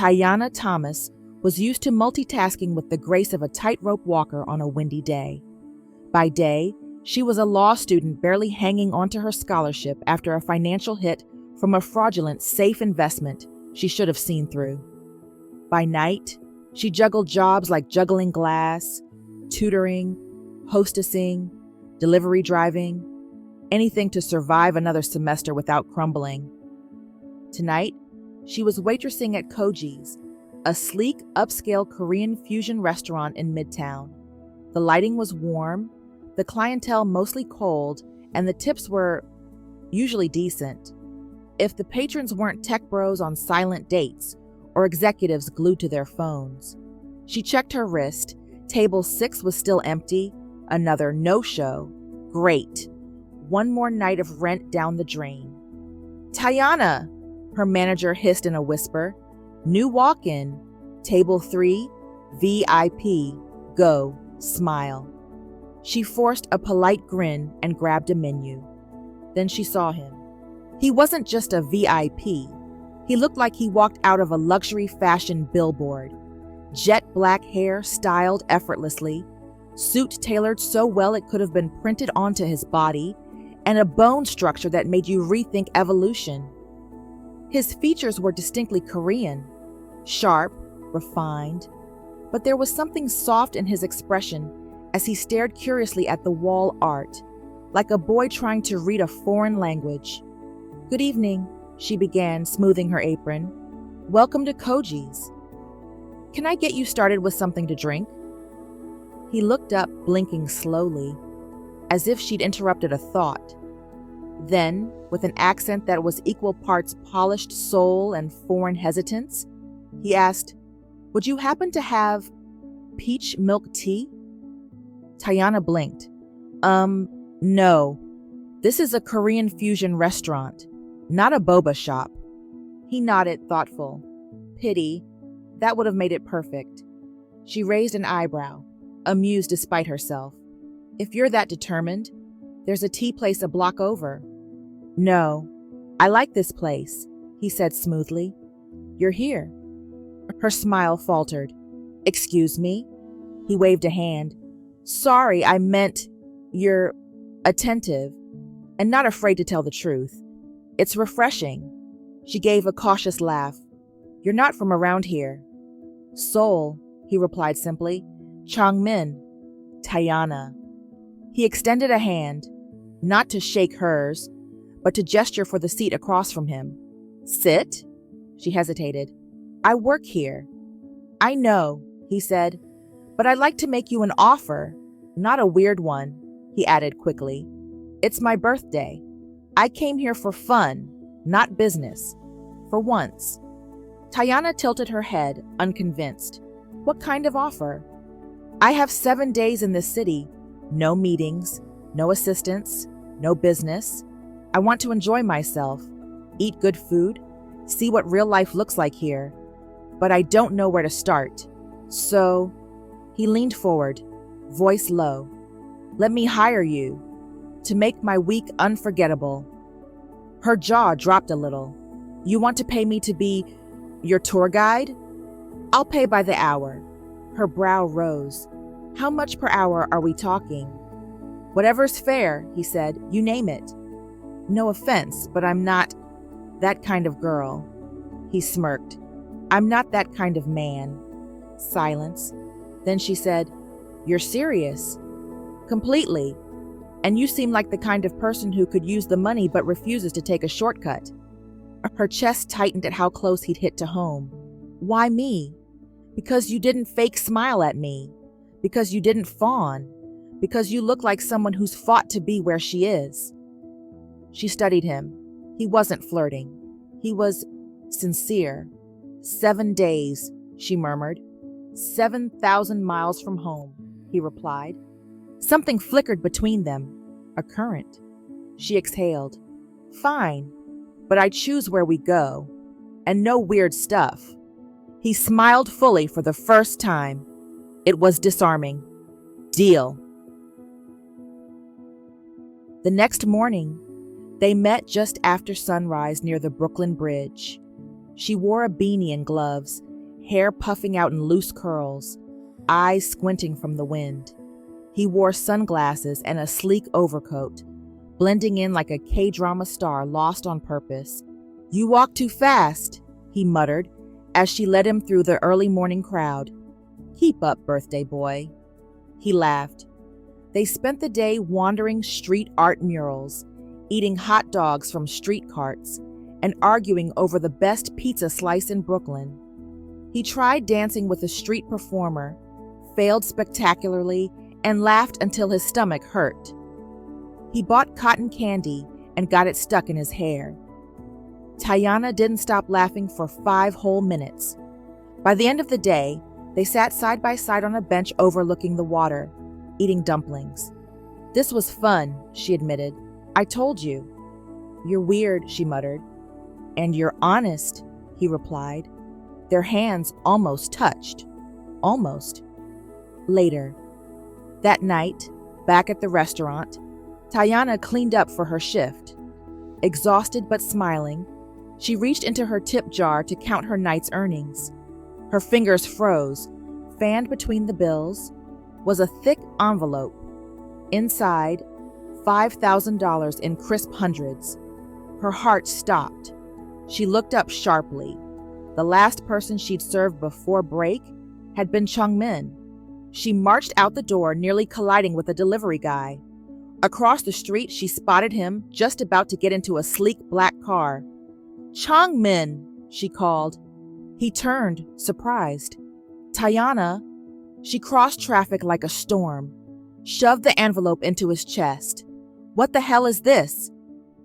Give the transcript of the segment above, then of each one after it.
Tayana Thomas was used to multitasking with the grace of a tightrope walker on a windy day. By day, she was a law student barely hanging onto her scholarship after a financial hit from a fraudulent safe investment she should have seen through. By night, she juggled jobs like juggling glass, tutoring, hostessing, delivery driving, anything to survive another semester without crumbling. Tonight, she was waitressing at Koji's, a sleek, upscale Korean fusion restaurant in Midtown. The lighting was warm, the clientele mostly cold, and the tips were usually decent. If the patrons weren't tech bros on silent dates or executives glued to their phones. She checked her wrist. Table 6 was still empty. Another no-show. Great. One more night of rent down the drain. Tayana, her manager hissed in a whisper. New walk-in. Table 3, VIP. Go. Smile. She forced a polite grin and grabbed a menu. Then she saw him. He wasn't just a VIP. He looked like he walked out of a luxury fashion billboard. Jet black hair styled effortlessly, suit tailored so well it could have been printed onto his body, and a bone structure that made you rethink evolution. His features were distinctly Korean, sharp, refined, but there was something soft in his expression as he stared curiously at the wall art, like a boy trying to read a foreign language. Good evening, she began, smoothing her apron. Welcome to Koji's. Can I get you started with something to drink? He looked up, blinking slowly, as if she'd interrupted a thought. Then, with an accent that was equal parts polished soul and foreign hesitance, he asked, Would you happen to have peach milk tea? Tayana blinked. No. This is a Korean fusion restaurant, not a boba shop. He nodded, thoughtful. Pity. That would have made it perfect. She raised an eyebrow, amused despite herself. If you're that determined, there's a tea place a block over. No, I like this place, he said smoothly. You're here. Her smile faltered. Excuse me? He waved a hand. Sorry, I meant you're attentive and not afraid to tell the truth. It's refreshing. She gave a cautious laugh. You're not from around here. Seoul, he replied simply. Changmin. Tayana. He extended a hand, not to shake hers, but to gesture for the seat across from him. Sit? She hesitated. I work here. I know, he said, but I'd like to make you an offer, not a weird one, he added quickly. It's my birthday. I came here for fun, not business. For once. Tayana tilted her head, unconvinced. What kind of offer? I have 7 days in this city. No meetings, no assistants, no business. I want to enjoy myself, eat good food, see what real life looks like here. But I don't know where to start. So, he leaned forward, voice low. Let me hire you, to make my week unforgettable. Her jaw dropped a little. You want to pay me to be your tour guide? I'll pay by the hour. Her brow rose. How much per hour are we talking? Whatever's fair, he said. You name it. No offense, but I'm not that kind of girl. He smirked. I'm not that kind of man. Silence. Then she said, You're serious? Completely. And you seem like the kind of person who could use the money but refuses to take a shortcut. Her chest tightened at how close he'd hit to home. Why me? Because you didn't fake smile at me. Because you didn't fawn. Because you look like someone who's fought to be where she is. She studied him. He wasn't flirting. He was sincere. 7 days, she murmured. 7,000 miles from home, he replied. Something flickered between them. A current. She exhaled. Fine, but I choose where we go. And no weird stuff. He smiled fully for the first time. It was disarming. Deal. The next morning, they met just after sunrise near the Brooklyn Bridge. She wore a beanie and gloves, hair puffing out in loose curls, eyes squinting from the wind. He wore sunglasses and a sleek overcoat, blending in like a Kdrama star lost on purpose. "You walk too fast," he muttered as she led him through the early morning crowd. "Keep up, birthday boy." He laughed. They spent the day wandering street art murals, eating hot dogs from street carts, and arguing over the best pizza slice in Brooklyn. He tried dancing with a street performer, failed spectacularly, and laughed until his stomach hurt. He bought cotton candy and got it stuck in his hair. Tayana didn't stop laughing for 5 whole minutes. By the end of the day, they sat side by side on a bench overlooking the water, eating dumplings. "This was fun," she admitted. "I told you." "You're weird," she muttered. "And you're honest," he replied. Their hands almost touched. Almost. Later. That night, back at the restaurant, Tayana cleaned up for her shift. Exhausted but smiling, she reached into her tip jar to count her night's earnings. Her fingers froze. Fanned between the bills was a thick envelope. Inside, $5,000 in crisp hundreds. Her heart stopped. She looked up sharply. The last person she'd served before break had been Chongmin. She marched out the door, nearly colliding with a delivery guy. Across the street, she spotted him just about to get into a sleek black car. "Chongmin," she called. He turned, surprised. "Tayana." She crossed traffic like a storm, shoved the envelope into his chest. "What the hell is this?"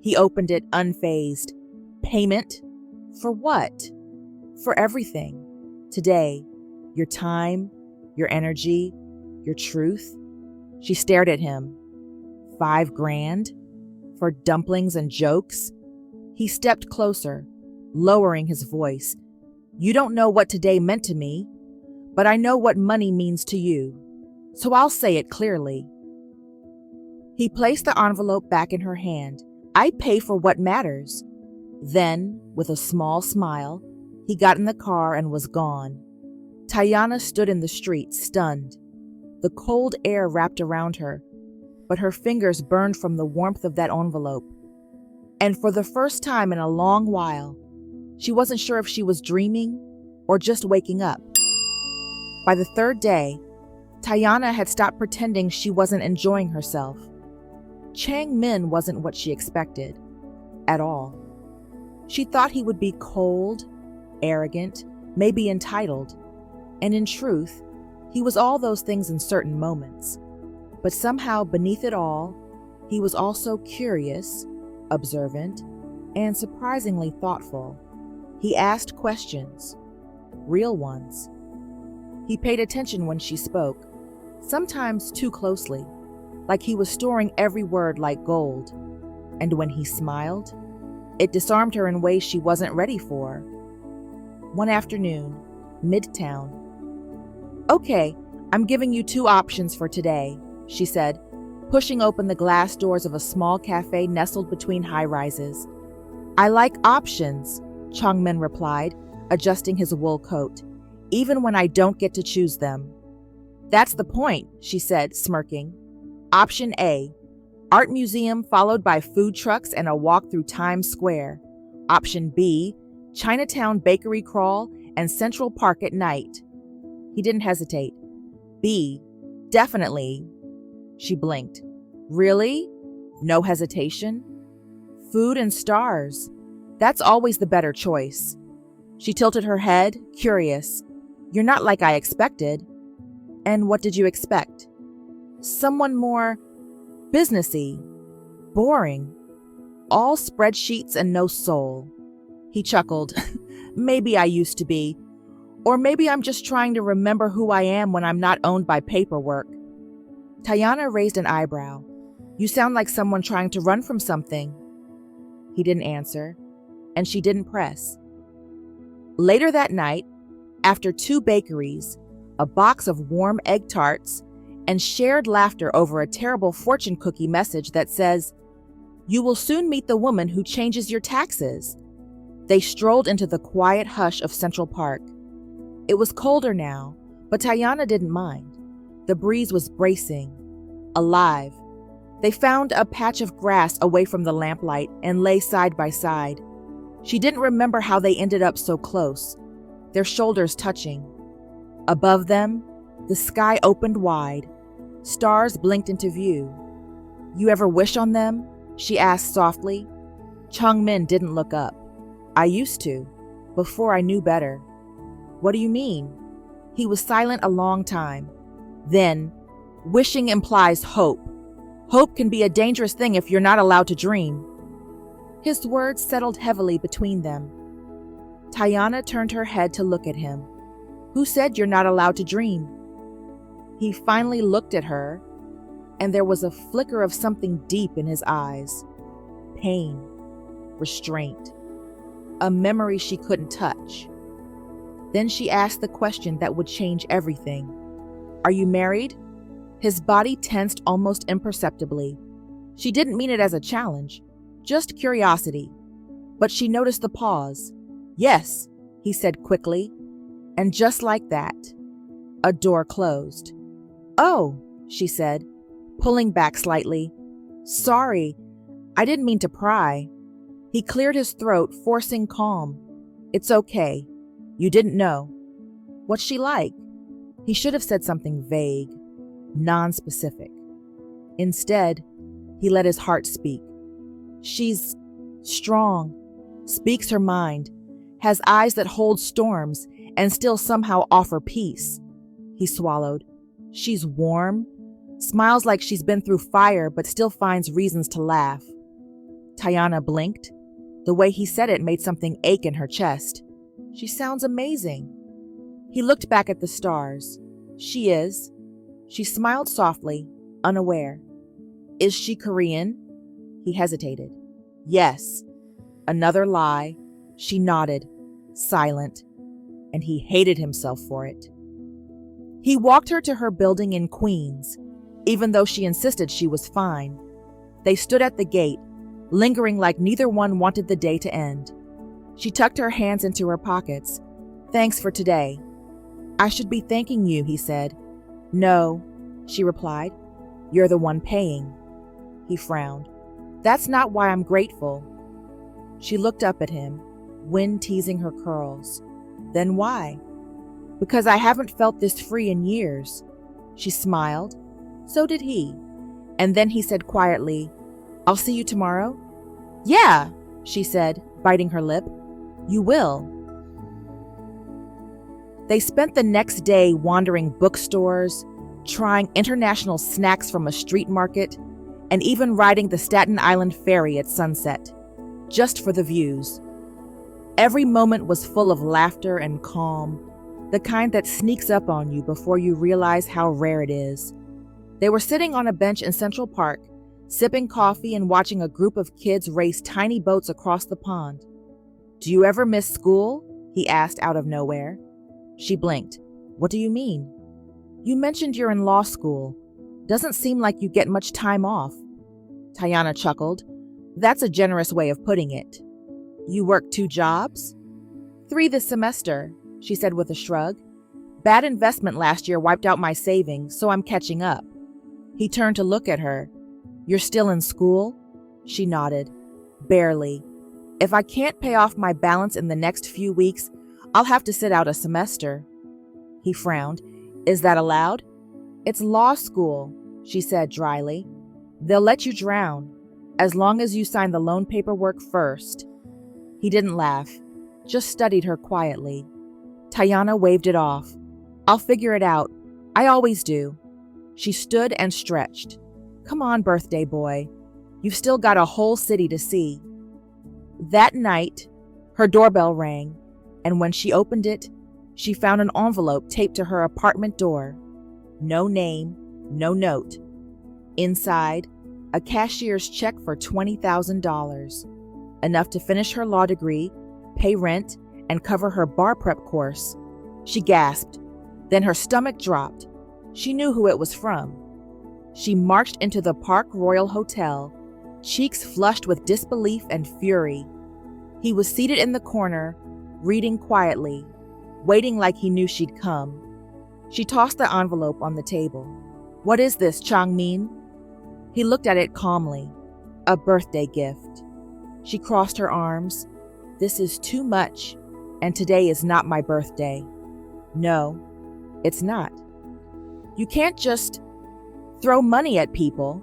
He opened it unfazed. "Payment? For what?" "For everything. Today. Your time, your energy, your truth." She stared at him. $5,000? For dumplings and jokes? He stepped closer, lowering his voice. "You don't know what today meant to me, but I know what money means to you, so I'll say it clearly." He placed the envelope back in her hand. "I pay for what matters." Then, with a small smile, he got in the car and was gone. Tayana stood in the street, stunned. The cold air wrapped around her, but her fingers burned from the warmth of that envelope. And for the first time in a long while, she wasn't sure if she was dreaming or just waking up. By the 3rd day, Tayana had stopped pretending she wasn't enjoying herself. Changmin wasn't what she expected, at all. She thought he would be cold, arrogant, maybe entitled, and in truth, he was all those things in certain moments. But somehow beneath it all, he was also curious, observant, and surprisingly thoughtful. He asked questions, real ones. He paid attention when she spoke, sometimes too closely, like he was storing every word like gold. And when he smiled, it disarmed her in ways she wasn't ready for. One afternoon, Midtown. "Okay, I'm giving you 2 options for today," she said, pushing open the glass doors of a small cafe nestled between high-rises. "I like options," Chongmin replied, adjusting his wool coat, "even when I don't get to choose them." "That's the point," she said, smirking. "Option A, art museum followed by food trucks and a walk through Times Square. Option B, Chinatown bakery crawl and Central Park at night." He didn't hesitate. "B, definitely." She blinked. "Really? No hesitation?" "Food and stars. That's always the better choice." She tilted her head, curious. "You're not like I expected." "And what did you expect?" "Someone more businessy, boring, all spreadsheets and no soul." He chuckled. "Maybe I used to be. Or maybe I'm just trying to remember who I am when I'm not owned by paperwork." Tayana raised an eyebrow. "You sound like someone trying to run from something." He didn't answer, and she didn't press. Later that night, after 2 bakeries, a box of warm egg tarts, and shared laughter over a terrible fortune cookie message that says, "You will soon meet the woman who changes your taxes," they strolled into the quiet hush of Central Park. It was colder now, but Tayana didn't mind. The breeze was bracing, alive. They found a patch of grass away from the lamplight and lay side by side. She didn't remember how they ended up so close, their shoulders touching. Above them, the sky opened wide. Stars blinked into view. "You ever wish on them?" she asked softly. Chungmin didn't look up. "I used to, before I knew better." "What do you mean?" He was silent a long time. Then, "Wishing implies hope. Hope can be a dangerous thing if you're not allowed to dream." His words settled heavily between them. Tayana turned her head to look at him. "Who said you're not allowed to dream?" He finally looked at her, and there was a flicker of something deep in his eyes. Pain, restraint, a memory she couldn't touch. Then she asked the question that would change everything. "Are you married?" His body tensed almost imperceptibly. She didn't mean it as a challenge, just curiosity. But she noticed the pause. "Yes," he said quickly. And just like that, a door closed. "Oh," she said, pulling back slightly. "Sorry, I didn't mean to pry." He cleared his throat, forcing calm. "It's okay. You didn't know." "What's she like?" He should have said something vague, non-specific. Instead, he let his heart speak. "She's strong, speaks her mind, has eyes that hold storms and still somehow offer peace." He swallowed. "She's warm, smiles like she's been through fire but still finds reasons to laugh." Tayana blinked. The way he said it made something ache in her chest. "She sounds amazing." He looked back at the stars. "She is." She smiled softly, unaware. "Is she Korean?" He hesitated. "Yes." Another lie. She nodded, silent, and he hated himself for it. He walked her to her building in Queens, even though she insisted she was fine. They stood at the gate, lingering like neither one wanted the day to end. She tucked her hands into her pockets. "Thanks for today." "I should be thanking you," he said. "No," she replied. "You're the one paying." He frowned. "That's not why I'm grateful." She looked up at him, wind teasing her curls. "Then why?" "Because I haven't felt this free in years." She smiled. So did he. And then he said quietly, "I'll see you tomorrow?" "Yeah," she said, biting her lip. "You will." They spent the next day wandering bookstores, trying international snacks from a street market, and even riding the Staten Island ferry at sunset, just for the views. Every moment was full of laughter and calm, the kind that sneaks up on you before you realize how rare it is. They were sitting on a bench in Central Park, sipping coffee and watching a group of kids race tiny boats across the pond. "Do you ever miss school?" he asked out of nowhere. She blinked. "What do you mean?" "You mentioned you're in law school. Doesn't seem like you get much time off." Tayana chuckled. "That's a generous way of putting it." "You work 2 jobs?" "3 this semester," she said with a shrug. "Bad investment last year wiped out my savings, so I'm catching up." He turned to look at her. "You're still in school?" She nodded. "Barely. If I can't pay off my balance in the next few weeks, I'll have to sit out a semester." He frowned. "Is that allowed?" "It's law school," she said dryly. "They'll let you drown, as long as you sign the loan paperwork first." He didn't laugh, just studied her quietly. Tayana waved it off. "I'll figure it out. I always do." She stood and stretched. "Come on, birthday boy. You've still got a whole city to see." That night, her doorbell rang, and when she opened it, she found an envelope taped to her apartment door. No name, no note. Inside, a cashier's check for $20,000, enough to finish her law degree, pay rent, and cover her bar prep course. She gasped. Then her stomach dropped. She knew who it was from. She marched into the Park Royal Hotel, cheeks flushed with disbelief and fury. He was seated in the corner, reading quietly. waiting like he knew she'd come. She tossed the envelope on the table. "What is this, Changmin?" He looked at it calmly. "A birthday gift." She crossed her arms. "This is too much, and today is not my birthday." "No, it's not. You can't just throw money at people."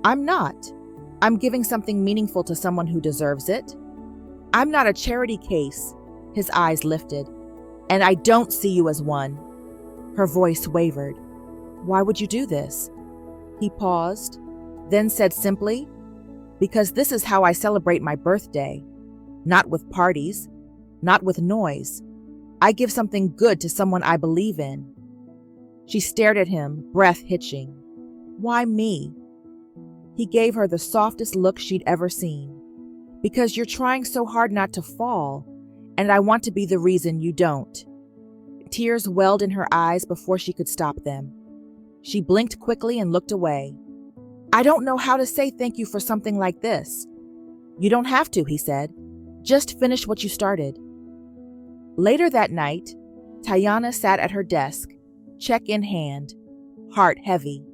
"I'm not. I'm giving something meaningful to someone who deserves it. I'm not a charity case." His eyes lifted. "And I don't see you as one." Her voice wavered. "Why would you do this?" He paused, then said simply, "Because this is how I celebrate my birthday. Not with parties, not with noise. I give something good to someone I believe in." She stared at him, breath hitching. "Why me?" He gave her the softest look she'd ever seen. "Because you're trying so hard not to fall, and I want to be the reason you don't." Tears welled in her eyes before she could stop them. She blinked quickly and looked away. "I don't know how to say thank you for something like this." "You don't have to," he said. "Just finish what you started." Later that night, Tayana sat at her desk, check in hand, heart heavy.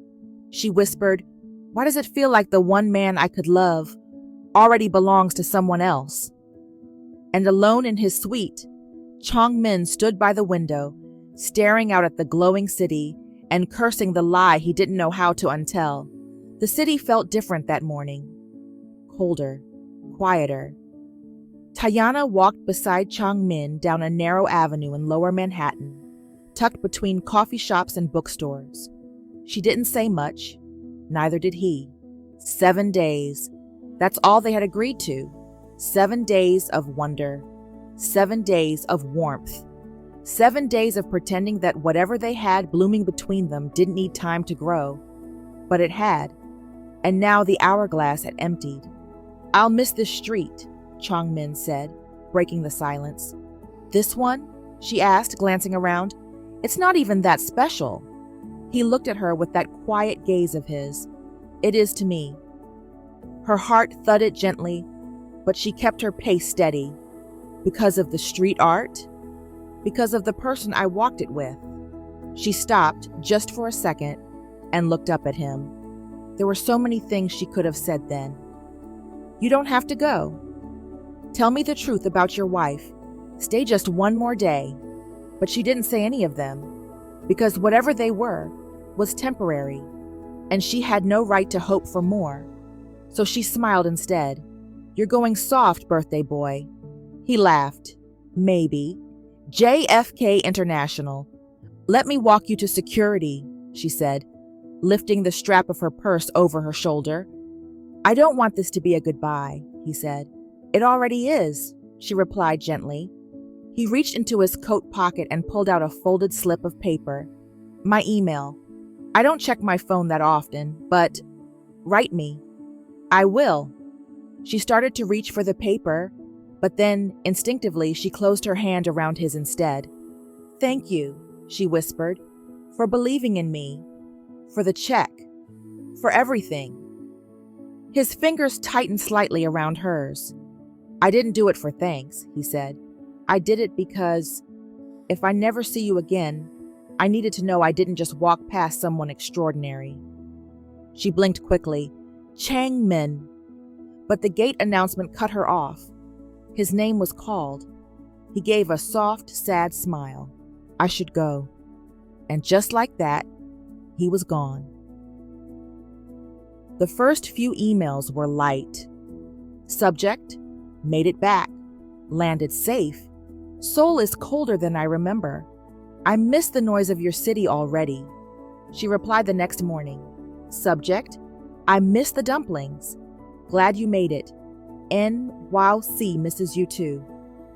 She whispered, "Why does it feel like the one man I could love already belongs to someone else?" And alone in his suite, Changmin stood by the window, staring out at the glowing city and cursing the lie he didn't know how to untell. The city felt different that morning. Colder, quieter. Tayana walked beside Changmin down a narrow avenue in lower Manhattan, tucked between coffee shops and bookstores. She didn't say much, neither did he. 7 days. That's all they had agreed to. 7 days of wonder. 7 days of warmth. 7 days of pretending that whatever they had blooming between them didn't need time to grow. But it had. And now the hourglass had emptied. "I'll miss this street," Changmin said, breaking the silence. "This one?" she asked, glancing around. "It's not even that special." He looked at her with that quiet gaze of his. "It is to me." Her heart thudded gently, but she kept her pace steady. "Because of the street art? Because of the person I walked it with." She stopped just for a second and looked up at him. There were so many things she could have said then. "You don't have to go. Tell me the truth about your wife. Stay just one more day." But she didn't say any of them, because whatever they were was temporary, and she had no right to hope for more. So she smiled instead. "You're going soft, birthday boy." He laughed. "Maybe. JFK International. Let me walk you to security," she said, lifting the strap of her purse over her shoulder. "I don't want this to be a goodbye," he said. "It already is," she replied gently. He reached into his coat pocket and pulled out a folded slip of paper. "My email. I don't check my phone that often, but write me." "I will." She started to reach for the paper, but then, instinctively, she closed her hand around his instead. "Thank you," she whispered, "for believing in me, for the check, for everything." His fingers tightened slightly around hers. "I didn't do it for thanks," he said. "I did it because, if I never see you again, I needed to know I didn't just walk past someone extraordinary." She blinked quickly. Changmin. But the gate announcement cut her off. His name was called. He gave a soft, sad smile. "I should go." And just like that, he was gone. The first few emails were light. Subject: made it back. Landed safe. Seoul is colder than I remember. I miss the noise of your city already. She replied the next morning. Subject: I miss the dumplings. Glad you made it. NYC misses you too.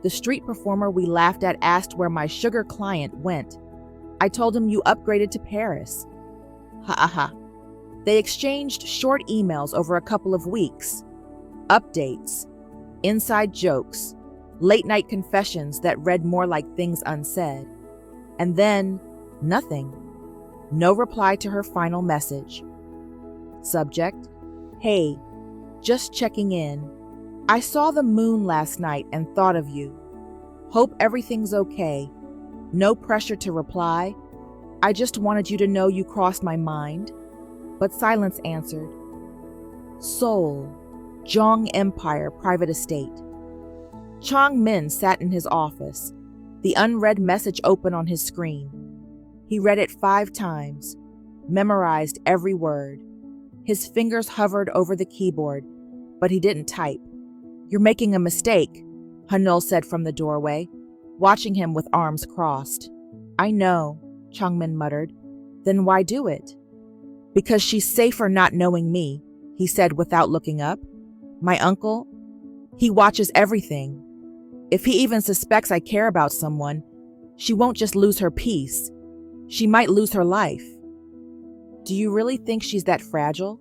The street performer we laughed at asked where my sugar client went. I told him you upgraded to Paris. Ha ha ha. They exchanged short emails over a couple of weeks. Updates. Inside jokes. Late-night confessions that read more like things unsaid. And then, nothing. No reply to her final message. Subject: Hey, just checking in. I saw the moon last night and thought of you. Hope everything's okay. No pressure to reply. I just wanted you to know you crossed my mind. But silence answered. Seoul, Jong Empire Private Estate. Chong Min sat in his office, the unread message open on his screen. He read it 5 times, memorized every word. His fingers hovered over the keyboard, but he didn't type. You're making a mistake, Hanul said from the doorway, watching him with arms crossed. I know, Chongmin muttered. Then why do it? Because she's safer not knowing me, he said without looking up. My uncle, he watches everything. If he even suspects I care about someone, she won't just lose her peace. She might lose her life. Do you really think she's that fragile?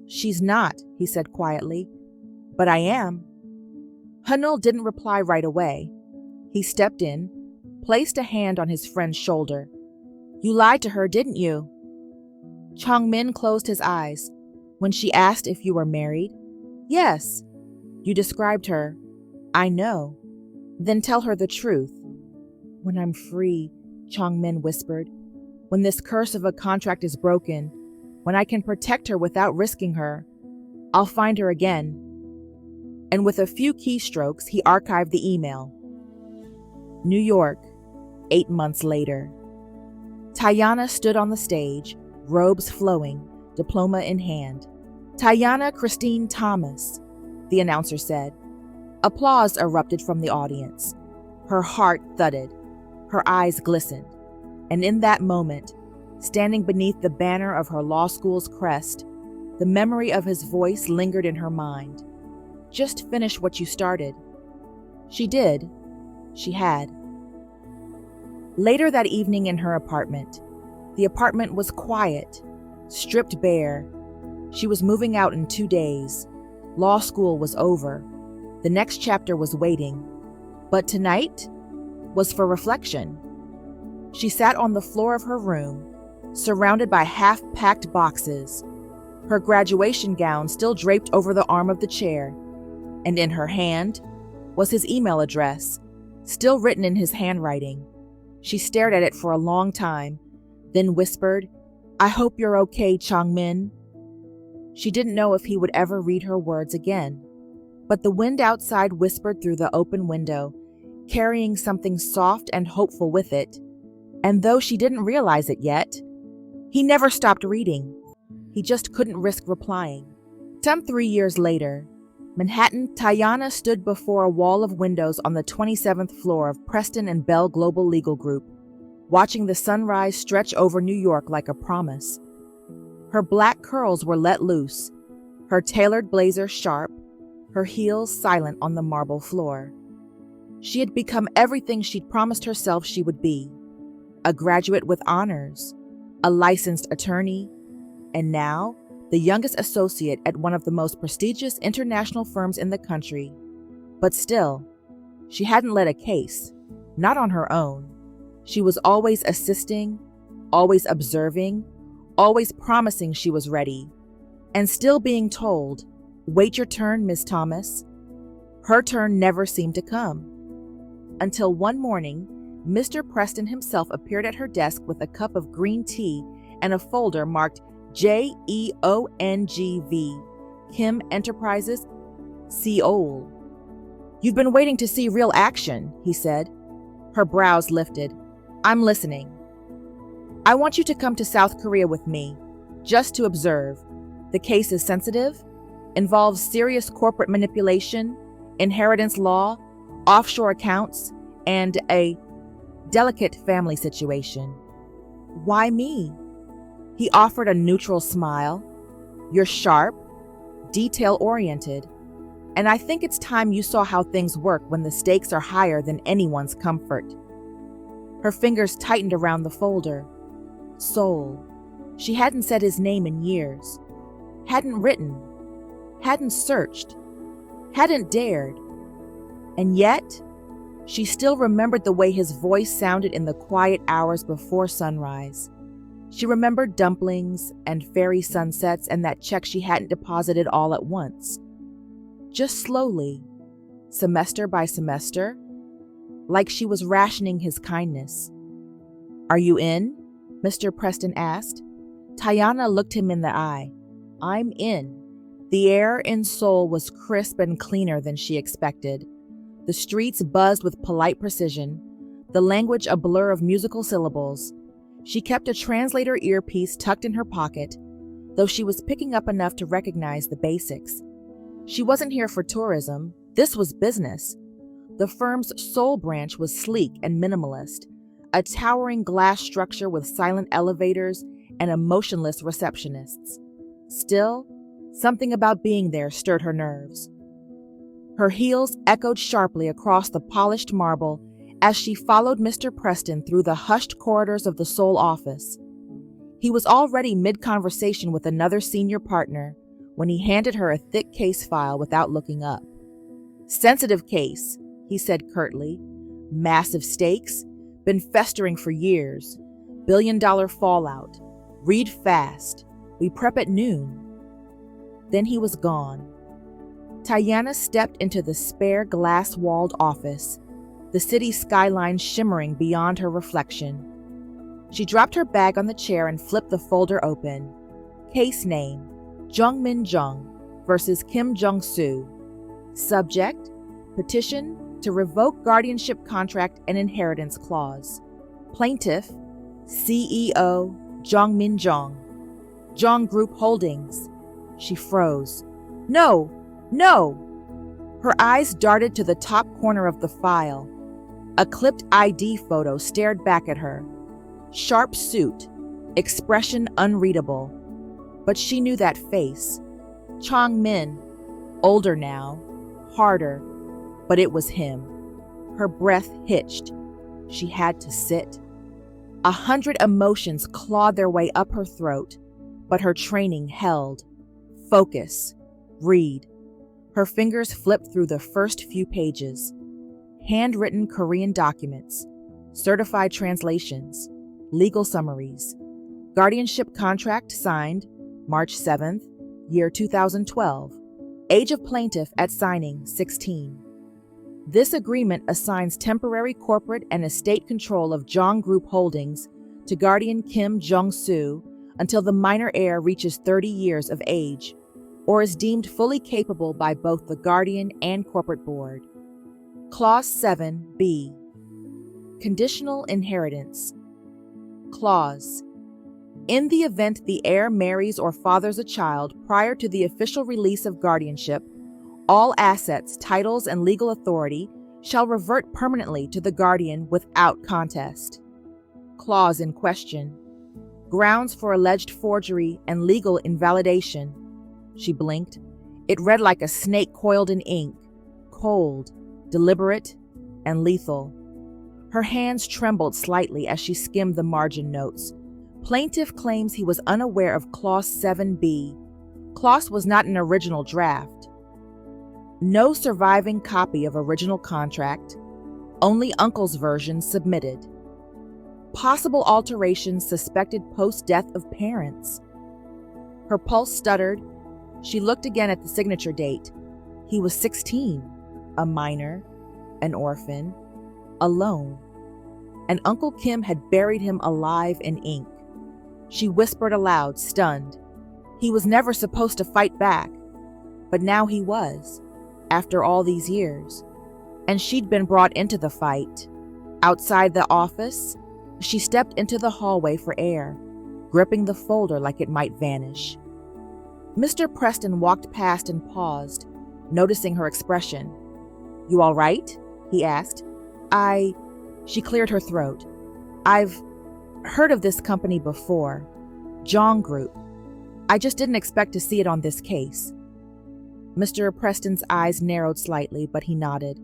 She's not, he said quietly. But I am. Hanul didn't reply right away. He stepped in, placed a hand on his friend's shoulder. You lied to her, didn't you? Chongmin closed his eyes. When she asked if you were married, yes. You described her. I know. Then tell her the truth. When I'm free, Chongmin whispered. When this curse of a contract is broken, when I can protect her without risking her, I'll find her again. And with a few keystrokes, he archived the email. New York, 8 months later. Tayana stood on the stage, robes flowing, diploma in hand. Tayana Christine Thomas, the announcer said. Applause erupted from the audience. Her heart thudded. Her eyes glistened. And in that moment, standing beneath the banner of her law school's crest, the memory of his voice lingered in her mind. Just finish what you started. She did. She had. Later that evening in her apartment, the apartment was quiet, stripped bare. She was moving out in 2 days. Law school was over. The next chapter was waiting. But tonight was for reflection. She sat on the floor of her room, surrounded by half-packed boxes, her graduation gown still draped over the arm of the chair, and in her hand was his email address, still written in his handwriting. She stared at it for a long time, then whispered, I hope you're okay, Chongmin. She didn't know if he would ever read her words again, but the wind outside whispered through the open window, carrying something soft and hopeful with it. And though she didn't realize it yet, he never stopped reading. He just couldn't risk replying. Some 3 years later, Manhattan, Tayana stood before a wall of windows on the 27th floor of Preston and Bell Global Legal Group, watching the sunrise stretch over New York like a promise. Her black curls were let loose, her tailored blazer sharp, her heels silent on the marble floor. She had become everything she'd promised herself she would be. A graduate with honors, a licensed attorney, and now the youngest associate at one of the most prestigious international firms in the country. But still, she hadn't led a case, not on her own. She was always assisting, always observing, always promising she was ready, and still being told, wait your turn, Miss Thomas. Her turn never seemed to come. Until one morning, Mr. Preston himself appeared at her desk with a cup of green tea and a folder marked JEONGV, Kim Enterprises, Seoul. You've been waiting to see real action, he said. Her brows lifted. I'm listening. I want you to come to South Korea with me, just to observe. The case is sensitive, involves serious corporate manipulation, inheritance law, offshore accounts, and a delicate family situation. Why me? He offered a neutral smile. You're sharp, detail-oriented, and I think it's time you saw how things work when the stakes are higher than anyone's comfort. Her fingers tightened around the folder. Seoul. She hadn't said his name in years. Hadn't written. Hadn't searched. Hadn't dared. And yet, she still remembered the way his voice sounded in the quiet hours before sunrise. She remembered dumplings and fairy sunsets and that check she hadn't deposited all at once. Just slowly, semester by semester, like she was rationing his kindness. "Are you in?" Mr. Preston asked. Tiana looked him in the eye. "I'm in." The air in Seoul was crisp and cleaner than she expected. The streets buzzed with polite precision, the language a blur of musical syllables. She kept a translator earpiece tucked in her pocket, though she was picking up enough to recognize the basics. She wasn't here for tourism. This was business. The firm's Seoul branch was sleek and minimalist, a towering glass structure with silent elevators and emotionless receptionists. Still, something about being there stirred her nerves. Her heels echoed sharply across the polished marble as she followed Mr. Preston through the hushed corridors of the Seoul office. He was already mid-conversation with another senior partner when he handed her a thick case file without looking up. "Sensitive case," he said curtly. "Massive stakes, been festering for years. $1 billion fallout. Read fast. We prep at noon." Then he was gone. Tiana stepped into the spare glass-walled office, the city skyline shimmering beyond her reflection. She dropped her bag on the chair and flipped the folder open. Case name: Jungmin Jung versus Kim Jung-soo. Subject: petition to revoke guardianship contract and inheritance clause. Plaintiff: CEO Jungmin Jung. Jung Group Holdings. She froze. "No! No!" Her eyes darted to the top corner of the file. A clipped ID photo stared back at her. Sharp suit, expression unreadable. But she knew that face. Chong Min, older now, harder, but it was him. Her breath hitched. She had to sit. 100 emotions clawed their way up her throat, but her training held. Focus. Read. Her fingers flipped through the first few pages. Handwritten Korean documents, certified translations, legal summaries. Guardianship contract signed March 7th, year 2012. Age of plaintiff at signing 16. This agreement assigns temporary corporate and estate control of Jung Group Holdings to guardian Kim Jung-soo until the minor heir reaches 30 years of age or is deemed fully capable by both the guardian and corporate board. Clause 7b. Conditional inheritance. Clause: in the event the heir marries or fathers a child prior to the official release of guardianship, all assets, titles, and legal authority shall revert permanently to the guardian without contest. Clause in question: grounds for alleged forgery and legal invalidation. She blinked. It read like a snake coiled in ink, cold, deliberate, and lethal. Her hands trembled slightly as she skimmed the margin notes. Plaintiff claims he was unaware of Clause 7b. Clause was not an original draft. No surviving copy of original contract. Only uncle's version submitted. Possible alterations suspected post-death of parents. Her pulse stuttered. She looked again at the signature date. He was 16, a minor, an orphan, alone. And Uncle Kim had buried him alive in ink. She whispered aloud, stunned. He was never supposed to fight back, but now he was, after all these years. And she'd been brought into the fight. Outside the office, she stepped into the hallway for air, gripping the folder like it might vanish. Mr. Preston walked past and paused, noticing her expression. "You all right?" he asked. She cleared her throat. "I've heard of this company before. Jung Group. I just didn't expect to see it on this case." Mr. Preston's eyes narrowed slightly, but he nodded.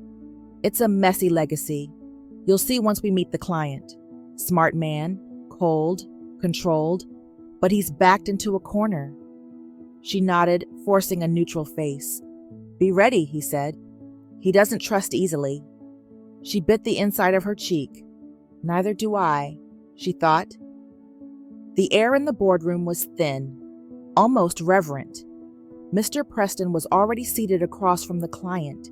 "It's a messy legacy. You'll see once we meet the client. Smart man, cold, controlled, but he's backed into a corner." She nodded, forcing a neutral face. "Be ready," he said. "He doesn't trust easily." She bit the inside of her cheek. Neither do I, she thought. The air in the boardroom was thin, almost reverent. Mr. Preston was already seated across from the client,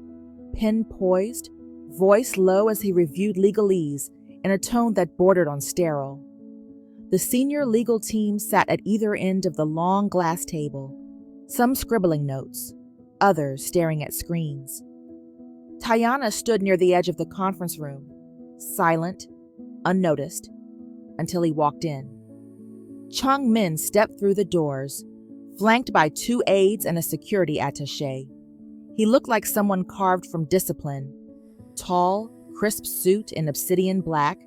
pen poised, voice low as he reviewed legalese in a tone that bordered on sterile. The senior legal team sat at either end of the long glass table, some scribbling notes, others staring at screens. Tayana stood near the edge of the conference room, silent, unnoticed, until he walked in. Chang Min stepped through the doors, flanked by 2 aides and a security attaché. He looked like someone carved from discipline. Tall, crisp suit in obsidian black,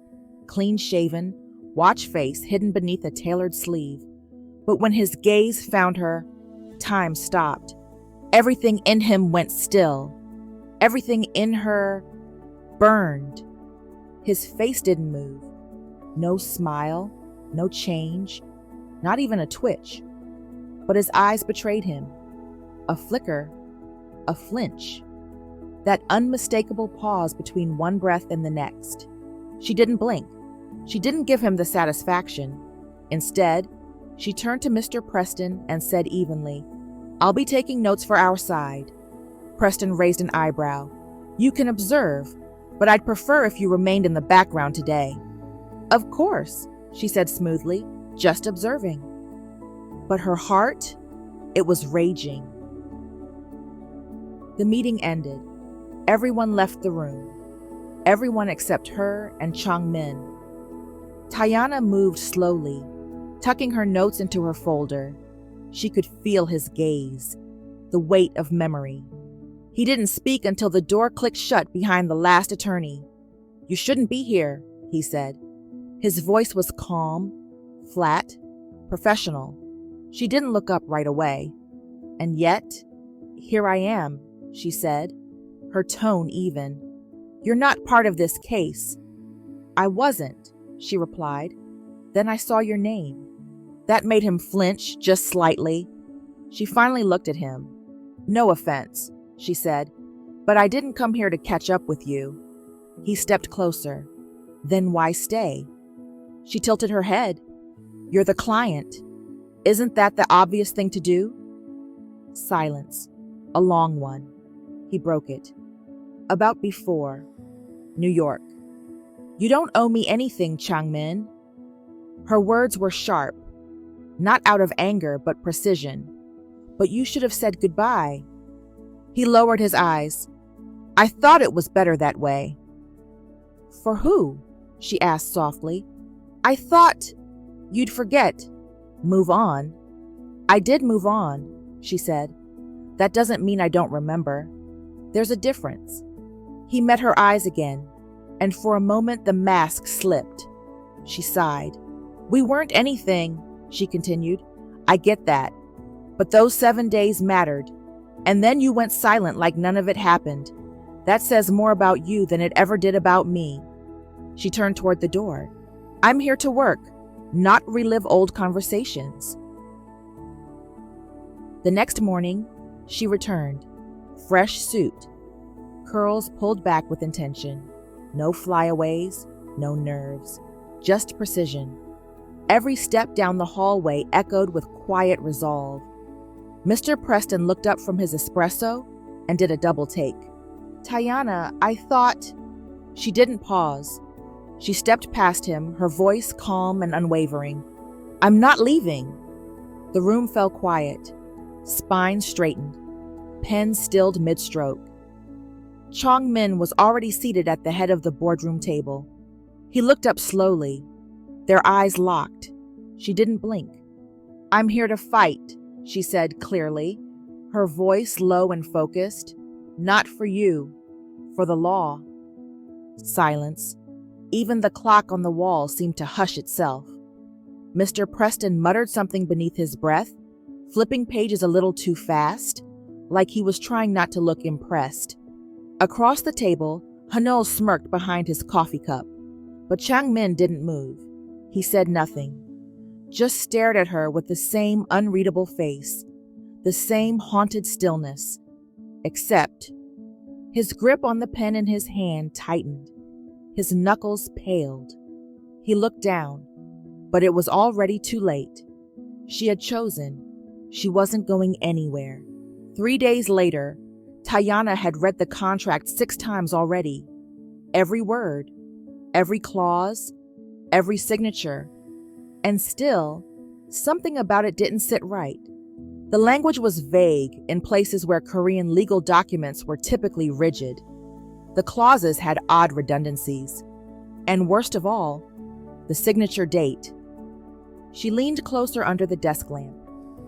clean-shaven, watch face hidden beneath a tailored sleeve. But when his gaze found her, time stopped. Everything in him went still. Everything in her burned. His face didn't move. No smile, no change, not even a twitch. But his eyes betrayed him. A flicker, a flinch. That unmistakable pause between one breath and the next. She didn't blink. She didn't give him the satisfaction. Instead, she turned to Mr. Preston and said evenly, "I'll be taking notes for our side." Preston raised an eyebrow. "You can observe, but I'd prefer if you remained in the background today." "Of course," she said smoothly, "just observing." But her heart, it was raging. The meeting ended. Everyone left the room. Everyone except her and Chang Min. Tayana moved slowly, tucking her notes into her folder. She could feel his gaze, the weight of memory. He didn't speak until the door clicked shut behind the last attorney. "You shouldn't be here," he said. His voice was calm, flat, professional. She didn't look up right away. "And yet, here I am," she said, her tone even. "You're not part of this case." "I wasn't," she replied. "Then I saw your name." That made him flinch just slightly. She finally looked at him. "No offense," she said, "but I didn't come here to catch up with you." He stepped closer. "Then why stay?" She tilted her head. "You're the client. Isn't that the obvious thing to do?" Silence. A long one. He broke it. "About before. New York. You don't owe me anything, Chang Min." Her words were sharp, not out of anger but precision. "But you should have said goodbye." He lowered his eyes. "I thought it was better that way." "For who?" she asked softly. "I thought you'd forget. Move on." "I did move on," she said. "That doesn't mean I don't remember. There's a difference." He met her eyes again, and for a moment the mask slipped. She sighed. "We weren't anything," she continued. "I get that. But those 7 days mattered. And then you went silent like none of it happened. That says more about you than it ever did about me." She turned toward the door. "I'm here to work, not relive old conversations." The next morning, she returned. Fresh suit. Curls pulled back with intention. No flyaways, no nerves. Just precision. Every step down the hallway echoed with quiet resolve. Mr. Preston looked up from his espresso and did a double take. "Tayana, I thought—" She didn't pause. She stepped past him, her voice calm and unwavering. "I'm not leaving." The room fell quiet. Spine straightened. Pen stilled mid-stroke. Chang Min was already seated at the head of the boardroom table. He looked up slowly. Their eyes locked. She didn't blink. "I'm here to fight," she said clearly, her voice low and focused. "Not for you, for the law." Silence. Even the clock on the wall seemed to hush itself. Mr. Preston muttered something beneath his breath, flipping pages a little too fast, like he was trying not to look impressed. Across the table, Hanul smirked behind his coffee cup, but Chang Min didn't move. He said nothing, just stared at her with the same unreadable face, the same haunted stillness, except his grip on the pen in his hand tightened. His knuckles paled. He looked down, but it was already too late. She had chosen. She wasn't going anywhere. 3 days later, Tayana had read the contract 6 times already. Every word. every clause, every signature. And still, something about it didn't sit right. The language was vague in places where Korean legal documents were typically rigid. The clauses had odd redundancies. And worst of all, the signature date. She leaned closer under the desk lamp,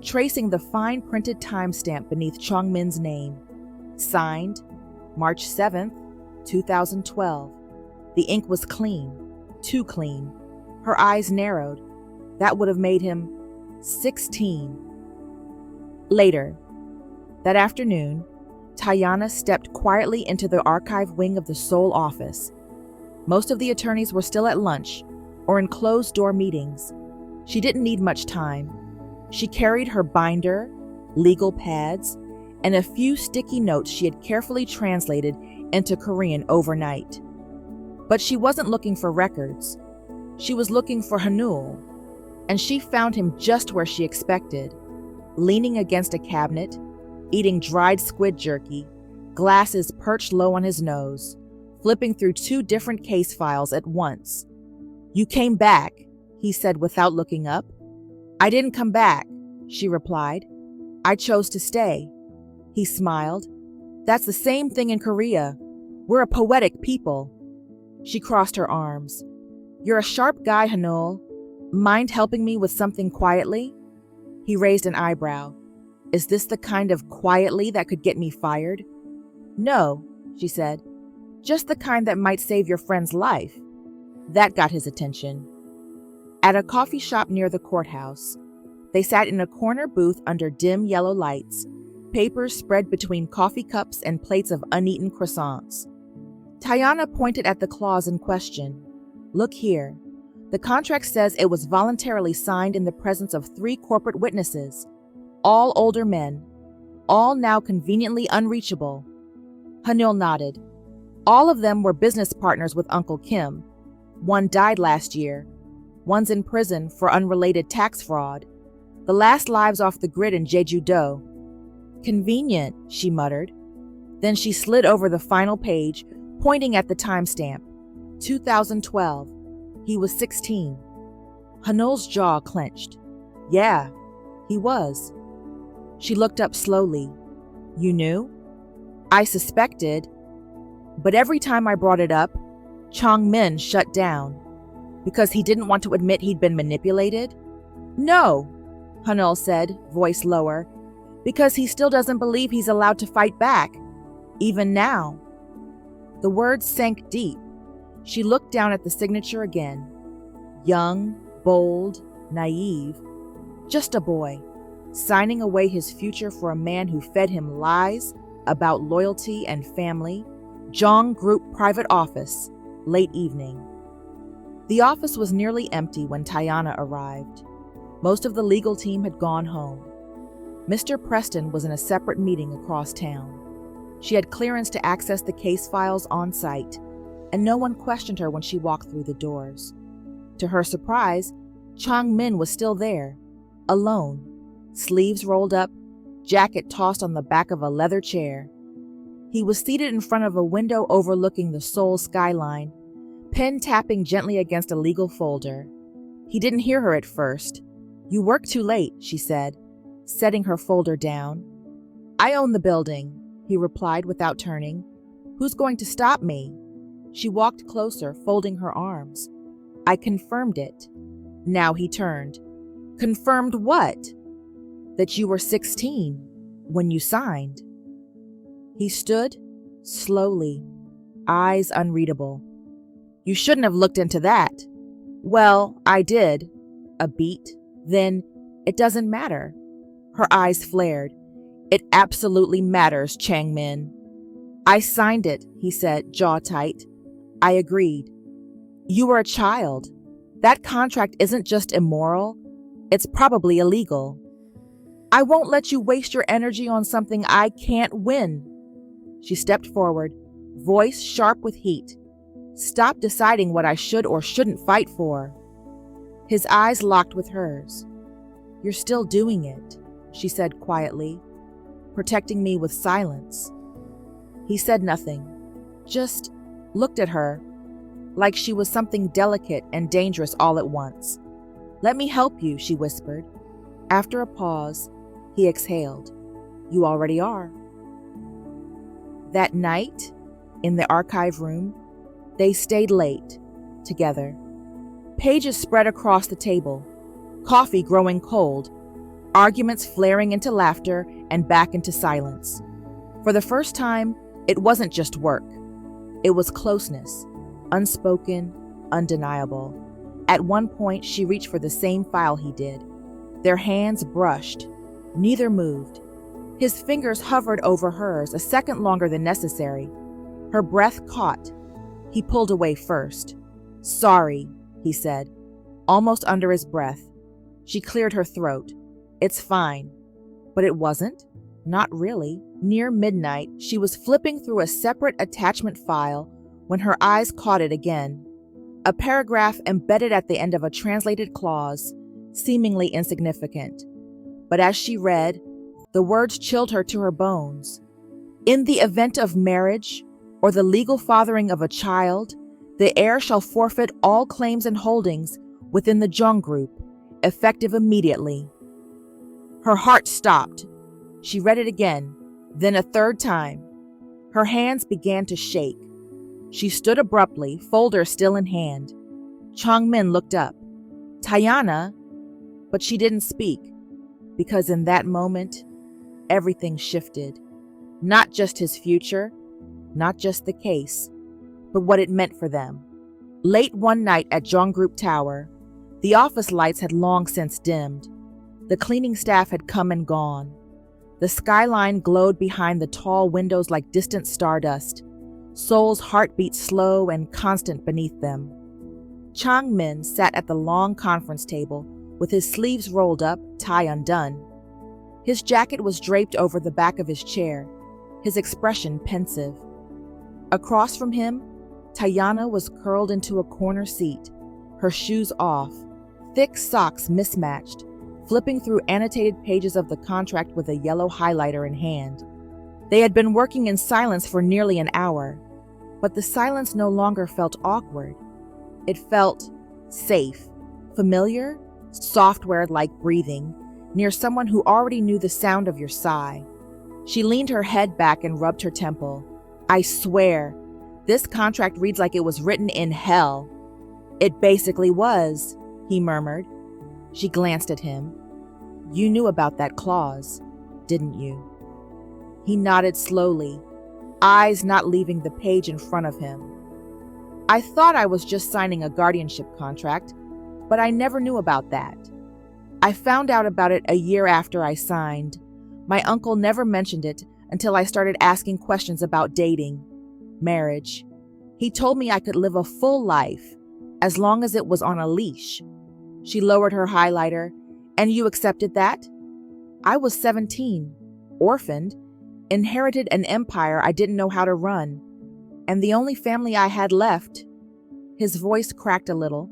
tracing the fine printed timestamp beneath Chongmin's name. Signed, March 7th, 2012. The ink was clean, too clean. Her eyes narrowed. That would have made him 16. Later, that afternoon, Tayana stepped quietly into the archive wing of the Seoul office. Most of the attorneys were still at lunch or in closed-door meetings. She didn't need much time. She carried her binder, legal pads, and a few sticky notes she had carefully translated into Korean overnight. But she wasn't looking for records. She was looking for Hanul, and she found him just where she expected, leaning against a cabinet, eating dried squid jerky, glasses perched low on his nose, flipping through 2 different case files at once. "You came back," he said without looking up. "I didn't come back," she replied. "I chose to stay." He smiled. "That's the same thing in Korea. We're a poetic people." She crossed her arms. "You're a sharp guy, Hanul. Mind helping me with something quietly?" He raised an eyebrow. "Is this the kind of quietly that could get me fired?" "No," she said. "Just the kind that might save your friend's life." That got his attention. At a coffee shop near the courthouse, they sat in a corner booth under dim yellow lights, papers spread between coffee cups and plates of uneaten croissants. Tayana pointed at the clause in question. "Look here. The contract says it was voluntarily signed in the presence of 3 corporate witnesses, all older men, all now conveniently unreachable." Hanul nodded. "All of them were business partners with Uncle Kim. One died last year. One's in prison for unrelated tax fraud. The last lives off the grid in Jeju-do." "Convenient," she muttered. Then she slid over the final page, pointing at the timestamp. 2012. He was 16. Hanul's jaw clenched. "Yeah, he was." She looked up slowly. "You knew?" "I suspected. But every time I brought it up, Chongmin shut down. Because he didn't want to admit he'd been manipulated?" "No," Hanul said, voice lower. "Because he still doesn't believe he's allowed to fight back. Even now." The words sank deep. She looked down at the signature again. Young, bold, naive. Just a boy, signing away his future for a man who fed him lies about loyalty and family. Jong Group Private Office, late evening. The office was nearly empty when Tayana arrived. Most of the legal team had gone home. Mr. Preston was in a separate meeting across town. She had clearance to access the case files on site, and no one questioned her when she walked through the doors. To her surprise, Chongmin was still there, alone, sleeves rolled up, jacket tossed on the back of a leather chair. He was seated in front of a window overlooking the Seoul skyline, pen tapping gently against a legal folder. He didn't hear her at first. "You work too late," she said, setting her folder down. "I own the building," he replied without turning. "Who's going to stop me?" She walked closer, folding her arms. "I confirmed it." Now he turned. "Confirmed what?" "That you were 16 when you signed." He stood, slowly, eyes unreadable. "You shouldn't have looked into that." "Well, I did." A beat. Then, "It doesn't matter." Her eyes flared. "It absolutely matters, Changmin." "I signed it," he said, jaw tight. I agreed. "You were a child. That contract isn't just immoral, it's probably illegal." "I won't let you waste your energy on something I can't win." She stepped forward, voice sharp with heat. "Stop deciding what I should or shouldn't fight for." His eyes locked with hers. "You're still doing it," she said quietly, "protecting me with silence." He said nothing, just looked at her. like she was something delicate and dangerous all at once. "Let me help you," she whispered. After a pause, he exhaled. "You already are." That night, in the archive room, they stayed late, together. Pages spread across the table, coffee growing cold, arguments flaring into laughter and back into silence. For the first time, it wasn't just work. It was closeness, unspoken, undeniable. At one point, she reached for the same file he did. Their hands brushed. Neither moved. His fingers hovered over hers a second longer than necessary. Her breath caught. He pulled away first. "Sorry," he said, almost under his breath. She cleared her throat. "It's fine." But it wasn't. Not really. Near midnight, she was flipping through a separate attachment file when her eyes caught it again. A paragraph embedded at the end of a translated clause, seemingly insignificant. But as she read, the words chilled her to her bones. "In the event of marriage or the legal fathering of a child, the heir shall forfeit all claims and holdings within the Jung Group, effective immediately." Her heart stopped. She read it again, then a third time. Her hands began to shake. She stood abruptly, folder still in hand. Changmin looked up. "Tayana," but she didn't speak, because in that moment, everything shifted. Not just his future, not just the case, but what it meant for them. Late one night at Jung Group Tower, the office lights had long since dimmed. The cleaning staff had come and gone. The skyline glowed behind the tall windows like distant stardust. Seoul's heart beat slow and constant beneath them. Changmin sat at the long conference table with his sleeves rolled up, tie undone. His jacket was draped over the back of his chair, his expression pensive. Across from him, Tayana was curled into a corner seat, her shoes off, thick socks mismatched, flipping through annotated pages of the contract with a yellow highlighter in hand. They had been working in silence for nearly an hour, but the silence no longer felt awkward. It felt safe, familiar, software-like breathing near someone who already knew the sound of your sigh. She leaned her head back and rubbed her temple. "I swear, this contract reads like it was written in hell." "It basically was," he murmured. She glanced at him. "You knew about that clause, didn't you?" He nodded slowly, eyes not leaving the page in front of him. "I thought I was just signing a guardianship contract, but I never knew about that. I found out about it a year after I signed. My uncle never mentioned it until I started asking questions about dating, marriage. He told me I could live a full life, as long as it was on a leash." She lowered her highlighter. "And you accepted that?" "I was 17, orphaned, inherited an empire I didn't know how to run, and the only family I had left," his voice cracked a little,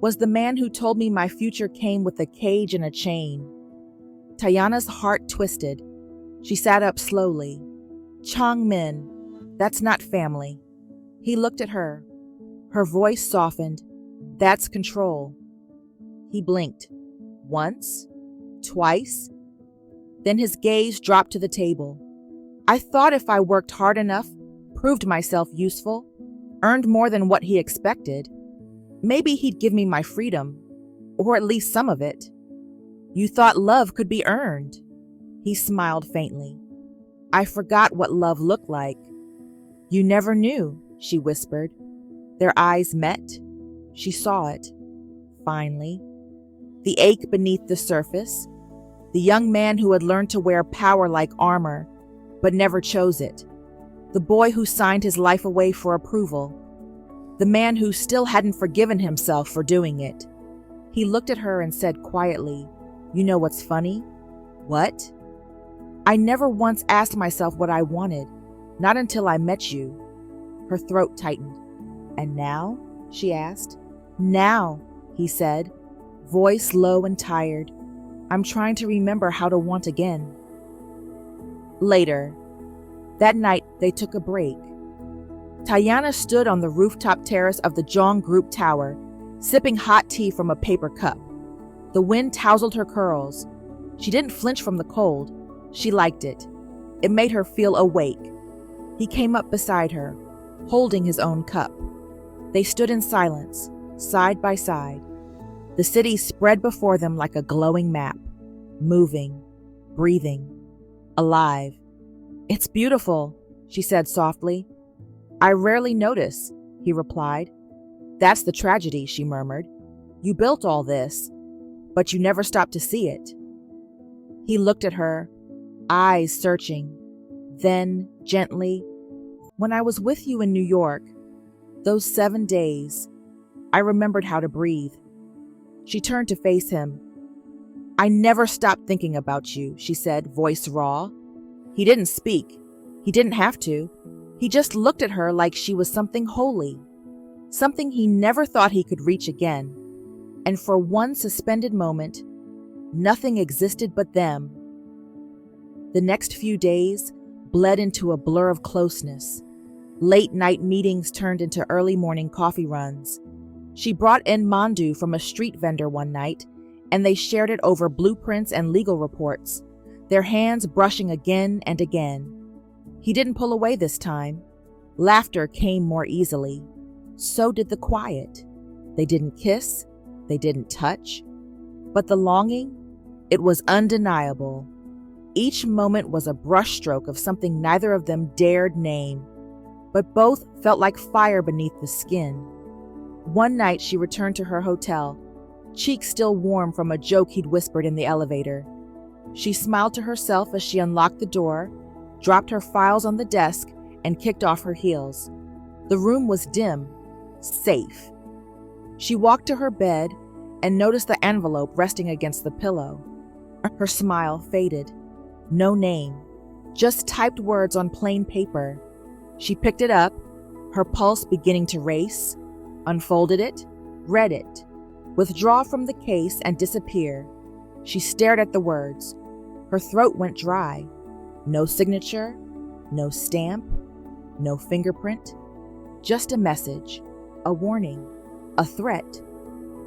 "was the man who told me my future came with a cage and a chain." Tayana's heart twisted. She sat up slowly. "Changmin, that's not family." He looked at her. Her voice softened. "That's control." He blinked. Once? Twice? Then his gaze dropped to the table. "I thought if I worked hard enough, proved myself useful, earned more than what he expected, maybe he'd give me my freedom, or at least some of it." "You thought love could be earned?" He smiled faintly. "I forgot what love looked like." "You never knew," she whispered. Their eyes met. She saw it. Finally. The ache beneath the surface. The young man who had learned to wear power like armor, but never chose it. The boy who signed his life away for approval. The man who still hadn't forgiven himself for doing it. He looked at her and said quietly, "You know what's funny?" "What?" "I never once asked myself what I wanted, not until I met you." Her throat tightened. "And now?" she asked. "Now," he said, voice low and tired. "I'm trying to remember how to want again." Later. That night, they took a break. Tayana stood on the rooftop terrace of the Jong Group Tower, sipping hot tea from a paper cup. The wind tousled her curls. She didn't flinch from the cold. She liked it. It made her feel awake. He came up beside her, holding his own cup. They stood in silence, side by side. The city spread before them like a glowing map, moving, breathing, alive. "It's beautiful," she said softly. "I rarely notice," he replied. "That's the tragedy," she murmured. "You built all this, but you never stopped to see it." He looked at her, eyes searching. Then, gently, "When I was with you in New York, those 7 days, I remembered how to breathe." She turned to face him. "I never stopped thinking about you," she said, voice raw. He didn't speak. He didn't have to. He just looked at her like she was something holy, something he never thought he could reach again. And for one suspended moment, nothing existed but them. The next few days bled into a blur of closeness. Late night meetings turned into early morning coffee runs. She brought in mandu from a street vendor one night, and they shared it over blueprints and legal reports, their hands brushing again and again. He didn't pull away this time. Laughter came more easily. So did the quiet. They didn't kiss. They didn't touch. But the longing, it was undeniable. Each moment was a brushstroke of something neither of them dared name, but both felt like fire beneath the skin. One night she returned to her hotel, cheeks still warm from a joke he'd whispered in the elevator. She smiled to herself as she unlocked the door, dropped her files on the desk, and kicked off her heels. The room was dim, safe. She walked to her bed and noticed the envelope resting against the pillow. Her smile faded. No name, just typed words on plain paper. She picked it up, her pulse beginning to race, unfolded it, read it. Withdraw from the case and disappear. She stared at the words. Her throat went dry. No signature, no stamp, no fingerprint. Just a message, a warning, a threat.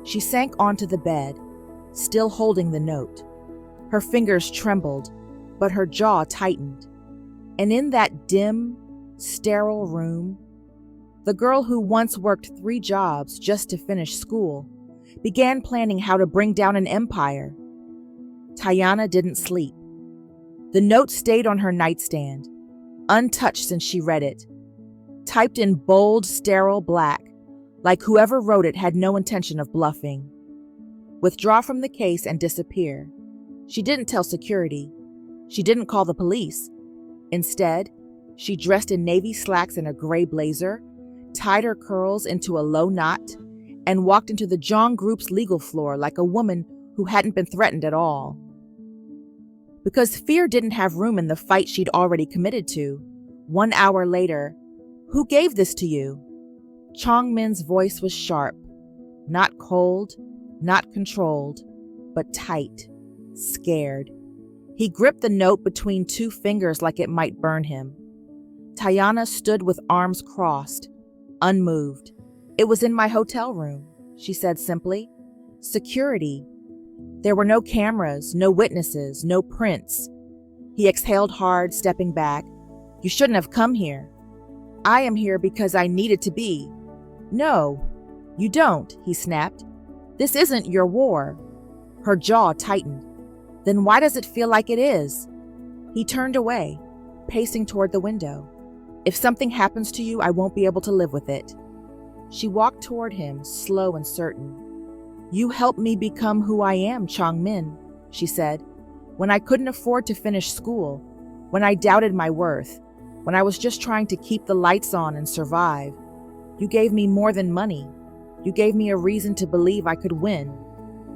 She sank onto the bed, still holding the note. Her fingers trembled, but her jaw tightened. And in that dim, sterile room, the girl who once worked 3 jobs just to finish school began planning how to bring down an empire. Tayana didn't sleep. The note stayed on her nightstand, untouched since she read it, typed in bold, sterile black, like whoever wrote it had no intention of bluffing. Withdraw from the case and disappear. She didn't tell security. She didn't call the police. Instead, she dressed in navy slacks and a gray blazer, tied her curls into a low knot, and walked into the Jong Group's legal floor like a woman who hadn't been threatened at all. Because fear didn't have room in the fight she'd already committed to. 1 hour later, "Who gave this to you?" Chong Min's voice was sharp, not cold, not controlled, but tight, scared. He gripped the note between 2 fingers like it might burn him. Tayana stood with arms crossed, unmoved. "It was in my hotel room," she said simply. "Security. There were no cameras, no witnesses, no prints." He exhaled hard, stepping back. "You shouldn't have come here." "I am here because I needed to be." "No, you don't," he snapped. "This isn't your war." Her jaw tightened. "Then why does it feel like it is?" He turned away, pacing toward the window. "If something happens to you, I won't be able to live with it." She walked toward him, slow and certain. "You helped me become who I am, Chong Min," she said. "When I couldn't afford to finish school, when I doubted my worth, when I was just trying to keep the lights on and survive. You gave me more than money. You gave me a reason to believe I could win."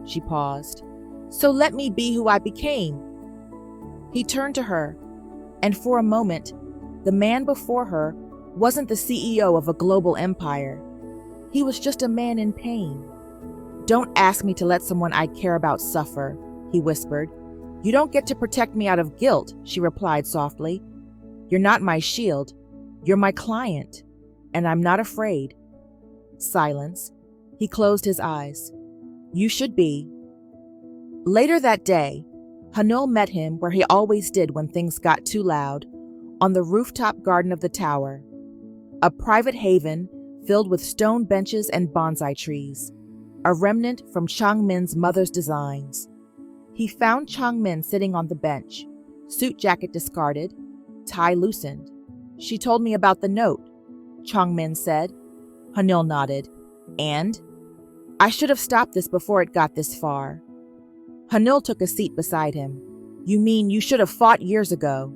She paused. "So let me be who I became." He turned to her, and for a moment, the man before her wasn't the CEO of a global empire. He was just a man in pain. "Don't ask me to let someone I care about suffer," he whispered. "You don't get to protect me out of guilt," she replied softly. "You're not my shield. You're my client." and I'm not afraid. Silence. He closed his eyes. You should be. Later that day, Hanul met him where he always did when things got too loud, on the rooftop garden of the tower, a private haven filled with stone benches and bonsai trees, a remnant from Changmin's mother's designs. He found Changmin sitting on the bench, suit jacket discarded, tie loosened. She told me about the note, Changmin said. Hanul nodded. And? I should have stopped this before it got this far. Hanul took a seat beside him. You mean you should have fought years ago?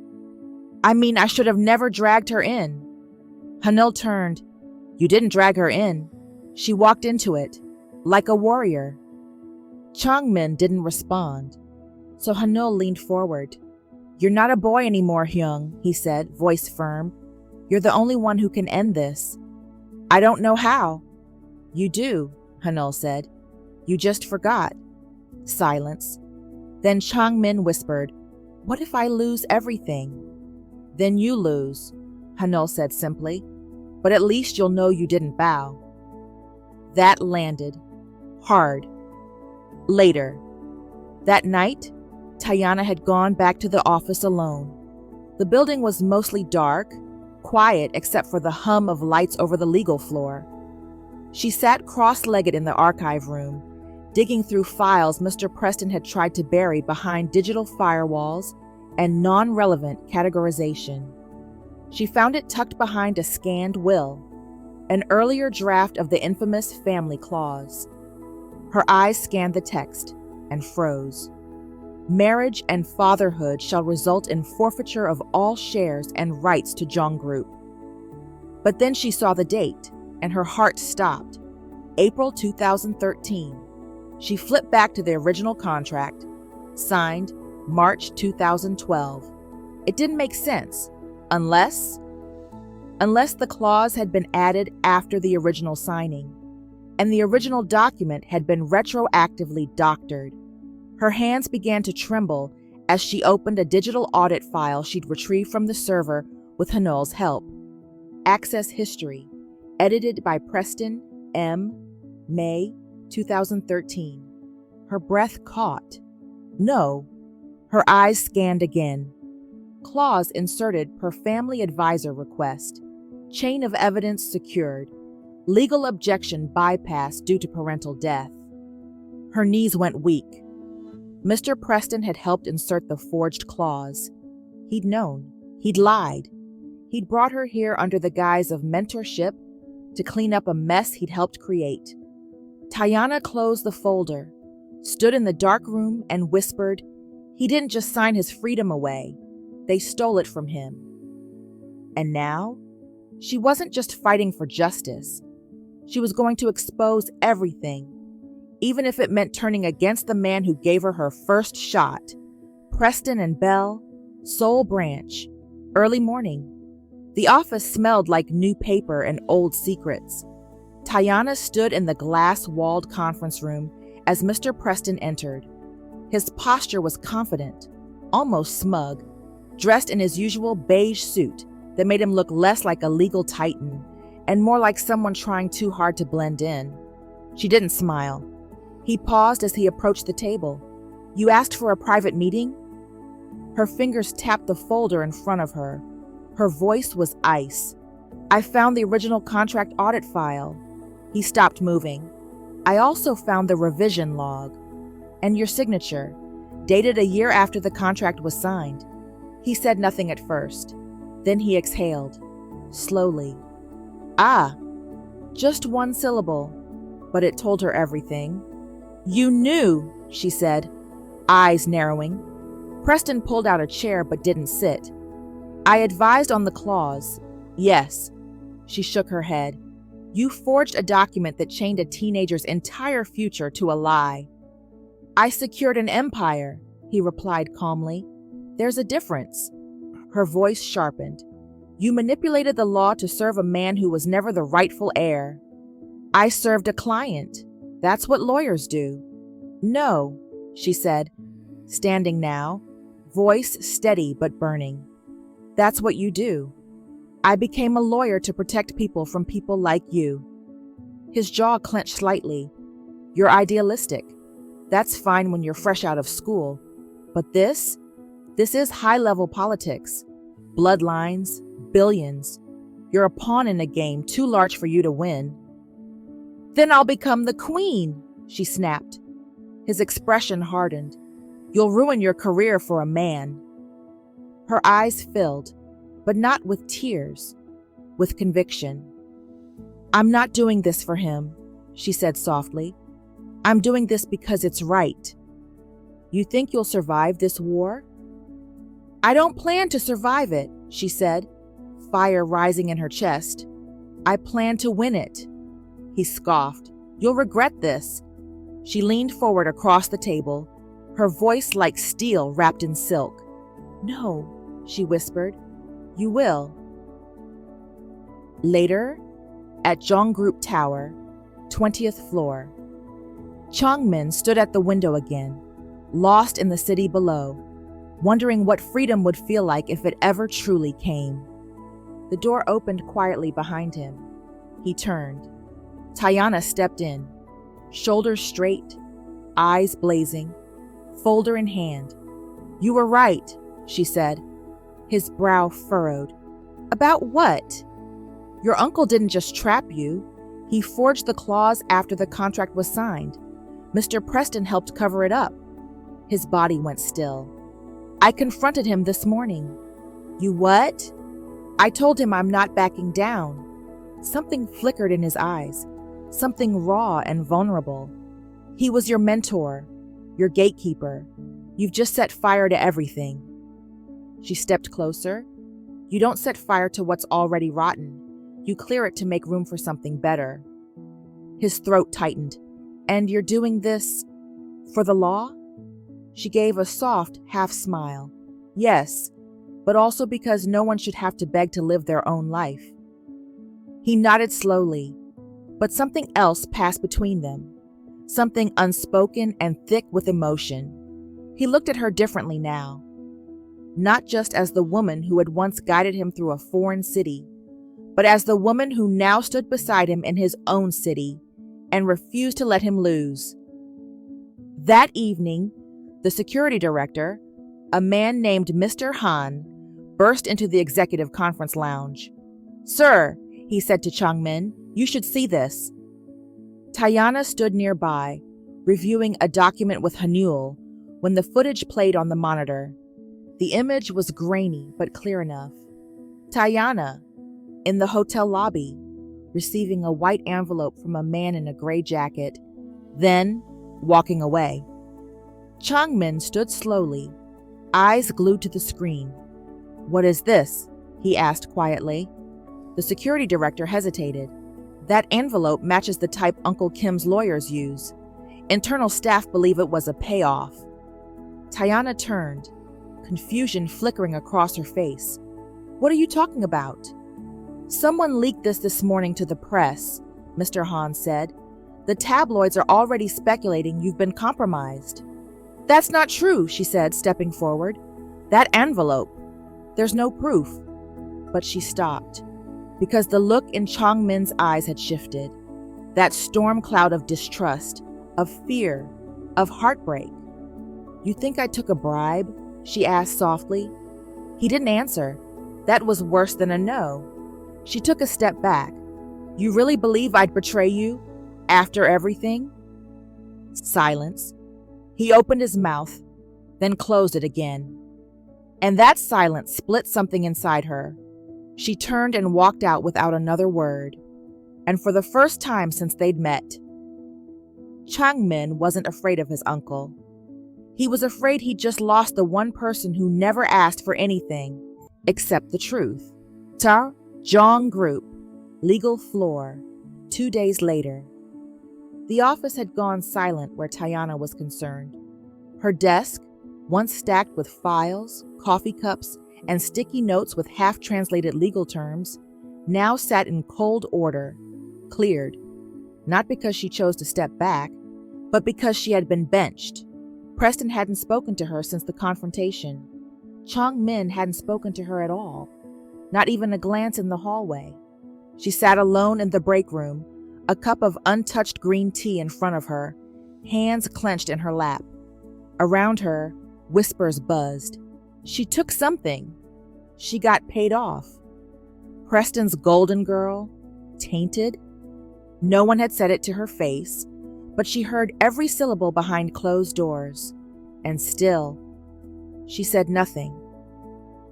I mean I should have never dragged her in. Hanul turned. You didn't drag her in. She walked into it, like a warrior. Changmin didn't respond, so Hanul leaned forward. You're not a boy anymore, Hyung, he said, voice firm. You're the only one who can end this. I don't know how. You do, Hanul said. You just forgot. Silence. Then Changmin whispered, What if I lose everything? Then you lose, Hanul said simply. But at least you'll know you didn't bow. That landed. Hard. Later. That night, Tayana had gone back to the office alone. The building was mostly dark, quiet except for the hum of lights over the legal floor. She sat cross-legged in the archive room, digging through files Mr. Preston had tried to bury behind digital firewalls and non-relevant categorization. She found it tucked behind a scanned will, an earlier draft of the infamous family clause. Her eyes scanned the text and froze. Marriage and fatherhood shall result in forfeiture of all shares and rights to Jong Group. But then she saw the date, and her heart stopped. April 2013. She flipped back to the original contract, signed March 2012. It didn't make sense, unless the clause had been added after the original signing, and the original document had been retroactively doctored. Her hands began to tremble as she opened a digital audit file she'd retrieved from the server with Hanul's help. Access history, edited by Preston M. May 2013. Her breath caught. No. Her eyes scanned again. Clause inserted per family advisor request. Chain of evidence secured. Legal objection bypassed due to parental death. Her knees went weak. Mr. Preston had helped insert the forged clause. He'd known. He'd lied. He'd brought her here under the guise of mentorship to clean up a mess he'd helped create. Tayana closed the folder, stood in the dark room and whispered, he didn't just sign his freedom away. They stole it from him. And now, she wasn't just fighting for justice. She was going to expose everything, even if it meant turning against the man who gave her her first shot. Preston and Bell, Soul Branch, early morning. The office smelled like new paper and old secrets. Tayana stood in the glass-walled conference room as Mr. Preston entered. His posture was confident, almost smug, dressed in his usual beige suit that made him look less like a legal titan and more like someone trying too hard to blend in. She didn't smile. He paused as he approached the table. You asked for a private meeting? Her fingers tapped the folder in front of her. Her voice was ice. I found the original contract audit file. He stopped moving. I also found the revision log and your signature, dated a year after the contract was signed. He said nothing at first. Then he exhaled, slowly. Ah, just one syllable, but it told her everything. You knew, she said, eyes narrowing. Preston pulled out a chair but didn't sit. I advised on the clause. Yes. She shook her head. You forged a document that chained a teenager's entire future to a lie. I secured an empire, he replied calmly. There's a difference. Her voice sharpened. You manipulated the law to serve a man who was never the rightful heir. I served a client. That's what lawyers do. No, she said, standing now, voice steady but burning. That's what you do. I became a lawyer to protect people from people like you. His jaw clenched slightly. You're idealistic. That's fine when you're fresh out of school. But this is high-level politics. Bloodlines, billions. You're a pawn in a game too large for you to win. Then I'll become the queen, she snapped. His expression hardened. You'll ruin your career for a man. Her eyes filled, but not with tears, with conviction. I'm not doing this for him, she said softly. I'm doing this because it's right. You think you'll survive this war? I don't plan to survive it, she said, fire rising in her chest. I plan to win it. He scoffed. You'll regret this. She leaned forward across the table, her voice like steel wrapped in silk. No, she whispered. You will. Later, at Jong Group Tower, 20th floor, Chongmin stood at the window again, lost in the city below, wondering what freedom would feel like if it ever truly came. The door opened quietly behind him. He turned. Tayana stepped in, shoulders straight, eyes blazing, folder in hand. You were right, she said. His brow furrowed. About what? Your uncle didn't just trap you. He forged the clause after the contract was signed. Mr. Preston helped cover it up. His body went still. I confronted him this morning. You what? I told him I'm not backing down. Something flickered in his eyes, something raw and vulnerable. He was your mentor, your gatekeeper. You've just set fire to everything. She stepped closer. You don't set fire to what's already rotten. You clear it to make room for something better. His throat tightened. And you're doing this for the law? She gave a soft half smile. Yes, but also because no one should have to beg to live their own life. He nodded slowly, but something else passed between them, something unspoken and thick with emotion. He looked at her differently now, not just as the woman who had once guided him through a foreign city, but as the woman who now stood beside him in his own city and refused to let him lose. That evening, the security director, a man named Mr. Han, burst into the executive conference lounge. Sir, he said to Chongmin, you should see this. Tayana stood nearby, reviewing a document with Hanul, when the footage played on the monitor. The image was grainy but clear enough. Tayana, in the hotel lobby, receiving a white envelope from a man in a gray jacket, then walking away. Chongmin stood slowly, eyes glued to the screen. What is this? He asked quietly. The security director hesitated. That envelope matches the type Uncle Kim's lawyers use. Internal staff believe it was a payoff. Tayana turned, confusion flickering across her face. What are you talking about? Someone leaked this morning to the press, Mr. Han said. The tabloids are already speculating you've been compromised. That's not true, she said, stepping forward. That envelope. There's no proof. But she stopped, because the look in Chongmin's eyes had shifted. That storm cloud of distrust, of fear, of heartbreak. You think I took a bribe? She asked softly. He didn't answer. That was worse than a no. She took a step back. You really believe I'd betray you? After everything? Silence. He opened his mouth, then closed it again. And that silence split something inside her. She turned and walked out without another word. And for the first time since they'd met, Chongmin wasn't afraid of his uncle. He was afraid he'd just lost the one person who never asked for anything except the truth. Jong Group, legal floor, 2 days later. The office had gone silent where Tayana was concerned. Her desk, once stacked with files, coffee cups, and sticky notes with half-translated legal terms, now sat in cold order, cleared, not because she chose to step back, but because she had been benched. Preston hadn't spoken to her since the confrontation. Chongmin hadn't spoken to her at all. not even a glance in the hallway. She sat alone in the break room, a cup of untouched green tea in front of her, hands clenched in her lap. Around her, whispers buzzed. She took something. She got paid off. Preston's golden girl? Tainted? No one had said it to her face, but she heard every syllable behind closed doors. And still, she said nothing.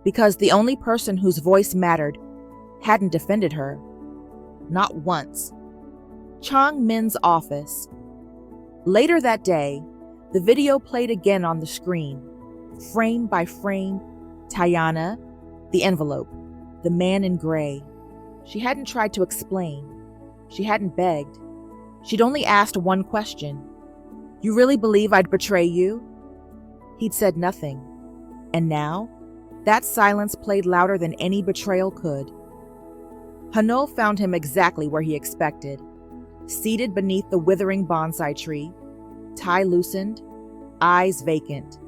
Because the only person whose voice mattered hadn't defended her. Not once. Chang Min's office. Later that day, the video played again on the screen. Frame by frame, Tayana, the envelope, the man in gray. She hadn't tried to explain. She hadn't begged. She'd only asked one question. "You really believe I'd betray you?" He'd said nothing. And now, that silence played louder than any betrayal could. Hanul found him exactly where he expected. Seated beneath the withering bonsai tree, tie loosened, eyes vacant.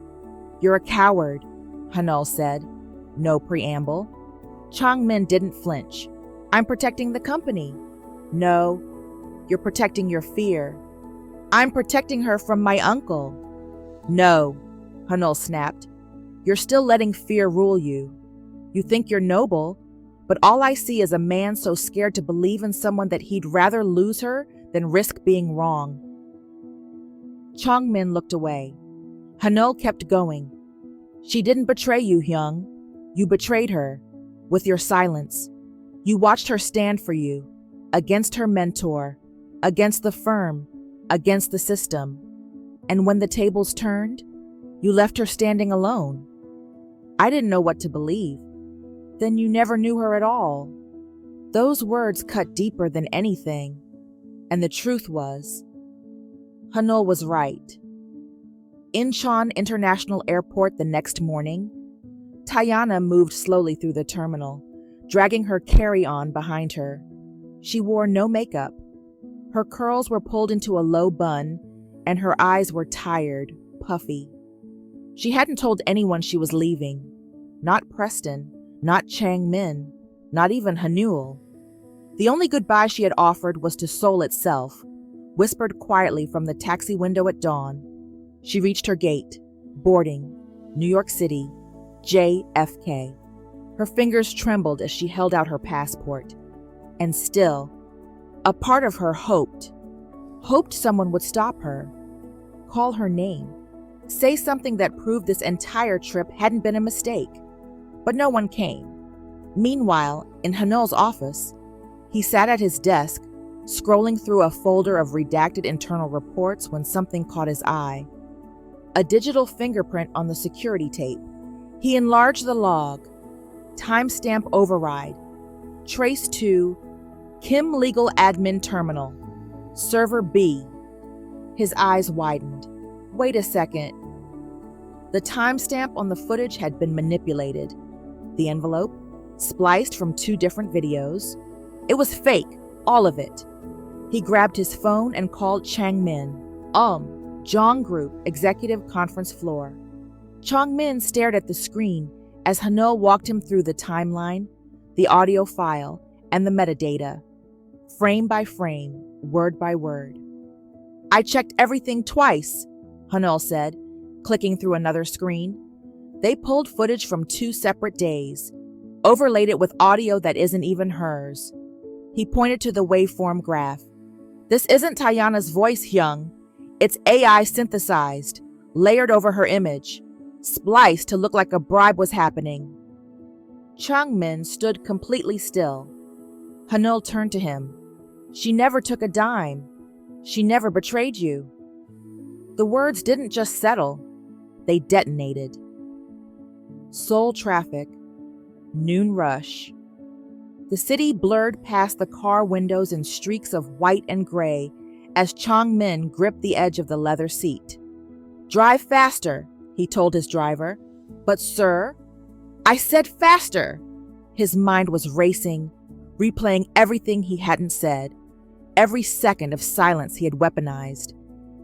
"You're a coward," Hanul said. No preamble. Chang Min didn't flinch. "I'm protecting the company." "No, you're protecting your fear." "I'm protecting her from my uncle." "No," Hanul snapped. "You're still letting fear rule you. You think you're noble, but all I see is a man so scared to believe in someone that he'd rather lose her than risk being wrong." Chang Min looked away. Hanul kept going. "She didn't betray you, Hyung. You betrayed her. With your silence. You watched her stand for you. Against her mentor. Against the firm. Against the system. And when the tables turned, you left her standing alone. I didn't know what to believe. Then you never knew her at all." Those words cut deeper than anything. And the truth was, Hanul was right. Incheon International Airport the next morning, Tayana moved slowly through the terminal, dragging her carry-on behind her. She wore no makeup. Her curls were pulled into a low bun, and her eyes were tired, puffy. She hadn't told anyone she was leaving. Not Preston, not Chang Min, not even Hanul. The only goodbye she had offered was to Seoul itself, whispered quietly from the taxi window at dawn. She reached her gate. Boarding. New York City. JFK. Her fingers trembled as she held out her passport. And still, a part of her hoped someone would stop her, call her name, say something that proved this entire trip hadn't been a mistake. But no one came. Meanwhile, in Hanul's office, he sat at his desk, scrolling through a folder of redacted internal reports when something caught his eye. A digital fingerprint on the security tape. He enlarged the log. Timestamp override. Trace to Kim Legal Admin Terminal. Server B. His eyes widened. Wait a second. The timestamp on the footage had been manipulated. The envelope, spliced from 2 different videos. It was fake, all of it. He grabbed his phone and called Chang Min. Jong Group, Executive Conference Floor. Chang Min stared at the screen as Hanul walked him through the timeline, the audio file, and the metadata. Frame by frame, word by word. "I checked everything twice," Hanul said, clicking through another screen. They pulled footage from 2 separate days, overlaid it with audio that isn't even hers. He pointed to the waveform graph. "This isn't Tayana's voice, Hyung. It's AI synthesized, layered over her image, spliced to look like a bribe was happening." Chang Min stood completely still. Hanul turned to him. "She never took a dime. She never betrayed you." The words didn't just settle, they detonated. Seoul traffic. Noon rush. The city blurred past the car windows in streaks of white and gray as Chang Min gripped the edge of the leather seat. "Drive faster," he told his driver. "But sir, I said faster." His mind was racing, replaying everything he hadn't said, every second of silence he had weaponized,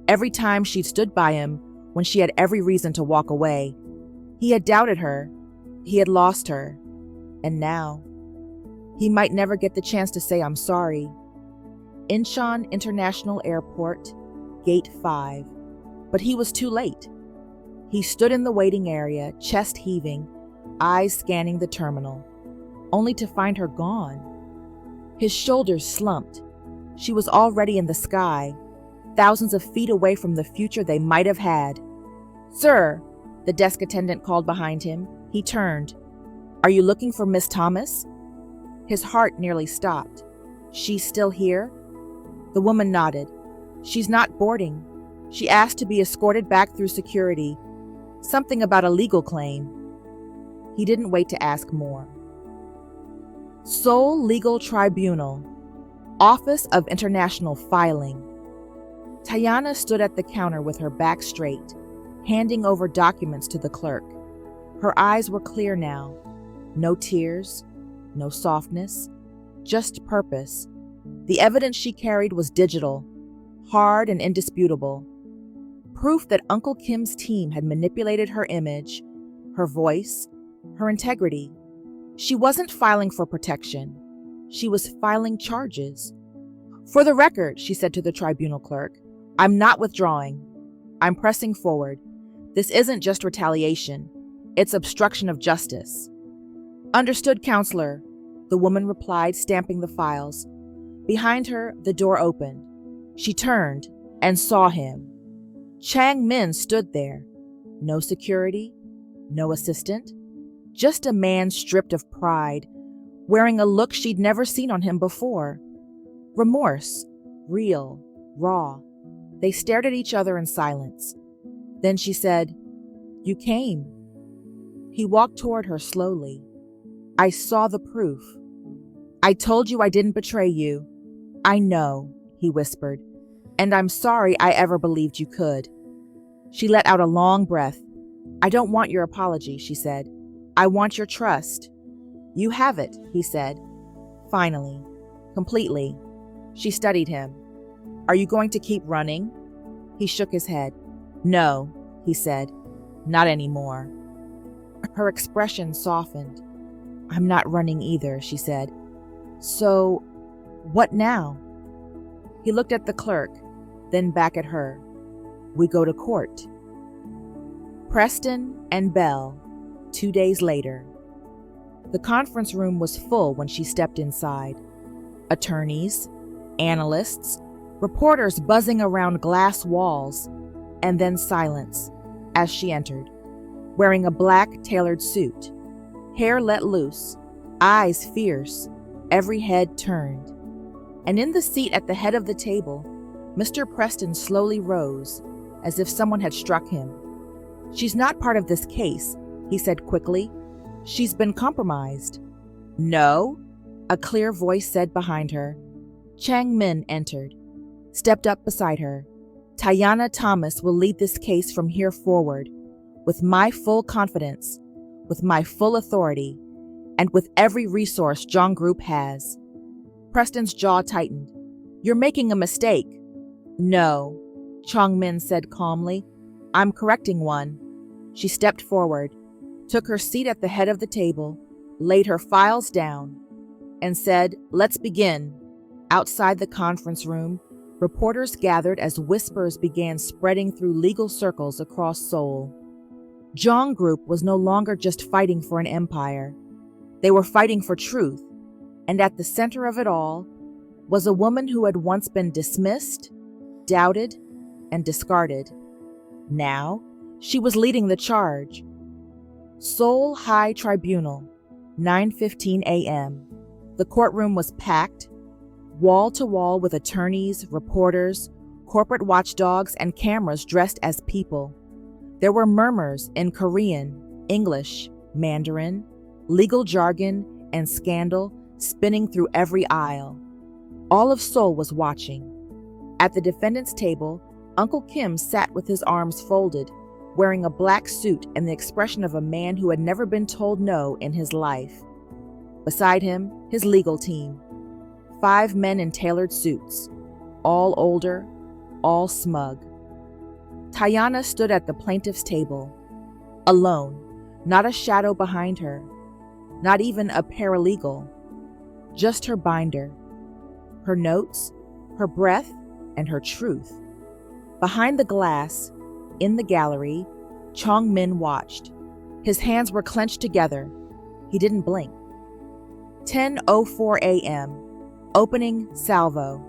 every time she'd stood by him when she had every reason to walk away. He had doubted her. He had lost her. And now, He might never get the chance to say I'm sorry. Incheon International Airport, Gate 5. But he was too late. He stood in the waiting area, chest heaving, eyes scanning the terminal, only to find her gone. His shoulders slumped. She was already in the sky, thousands of feet away from the future they might have had. "Sir," the desk attendant called behind him. He turned. "Are you looking for Miss Thomas?" His heart nearly stopped. "She's still here?" The woman nodded. "She's not boarding. She asked to be escorted back through security. Something about a legal claim." He didn't wait to ask more. Seoul Legal Tribunal, Office of International Filing. Tayana stood at the counter with her back straight, handing over documents to the clerk. Her eyes were clear now. No tears, no softness, just purpose. The evidence she carried was digital, hard and indisputable. Proof that Uncle Kim's team had manipulated her image, her voice, her integrity. She wasn't filing for protection. She was filing charges. "For the record," she said to the tribunal clerk, "I'm not withdrawing. I'm pressing forward. This isn't just retaliation. It's obstruction of justice." "Understood, counselor," the woman replied, stamping the files. Behind her, the door opened. She turned and saw him. Chang Min stood there. No security, no assistant, just a man stripped of pride, wearing a look she'd never seen on him before. Remorse, real, raw. They stared at each other in silence. Then she said, "You came." He walked toward her slowly. "I saw the proof. I told you I didn't betray you." "I know," he whispered, "and I'm sorry I ever believed you could." She let out a long breath. "I don't want your apology," she said. "I want your trust." "You have it," he said. Finally. Completely. She studied him. "Are you going to keep running?" He shook his head. "No," he said. "Not anymore." Her expression softened. "I'm not running either," she said. "So, what now?" He looked at the clerk, then back at her. "We go to court." Preston and Bell, 2 days later. The conference room was full when she stepped inside. Attorneys, analysts, reporters buzzing around glass walls, and then silence as she entered, wearing a black tailored suit, hair let loose, eyes fierce, every head turned. And in the seat at the head of the table, Mr. Preston slowly rose, as if someone had struck him. "She's not part of this case," he said quickly. "She's been compromised." "No," a clear voice said behind her. Chang Min entered, stepped up beside her. "Tayana Thomas will lead this case from here forward, with my full confidence, with my full authority, and with every resource Jong Group has." Preston's jaw tightened. "You're making a mistake." "No," Chong Min said calmly. "I'm correcting one." She stepped forward, took her seat at the head of the table, laid her files down, and said, "Let's begin." Outside the conference room, reporters gathered as whispers began spreading through legal circles across Seoul. Jong Group was no longer just fighting for an empire. They were fighting for truth, and at the center of it all was a woman who had once been dismissed, doubted, and discarded. Now, she was leading the charge. Seoul High Tribunal, 9:15 a.m. The courtroom was packed, wall to wall with attorneys, reporters, corporate watchdogs, and cameras dressed as people. There were murmurs in Korean, English, Mandarin, legal jargon, and scandal spinning through every aisle. All of Seoul was watching. At the defendant's table, Uncle Kim sat with his arms folded, wearing a black suit and the expression of a man who had never been told no in his life. Beside him, his legal team. 5 men in tailored suits, all older, all smug. Tayana stood at the plaintiff's table, alone, not a shadow behind her, not even a paralegal. just her binder, her notes, her breath, and her truth. Behind the glass, in the gallery, Chong Min watched. His hands were clenched together. He didn't blink. 10:04 a.m. Opening salvo.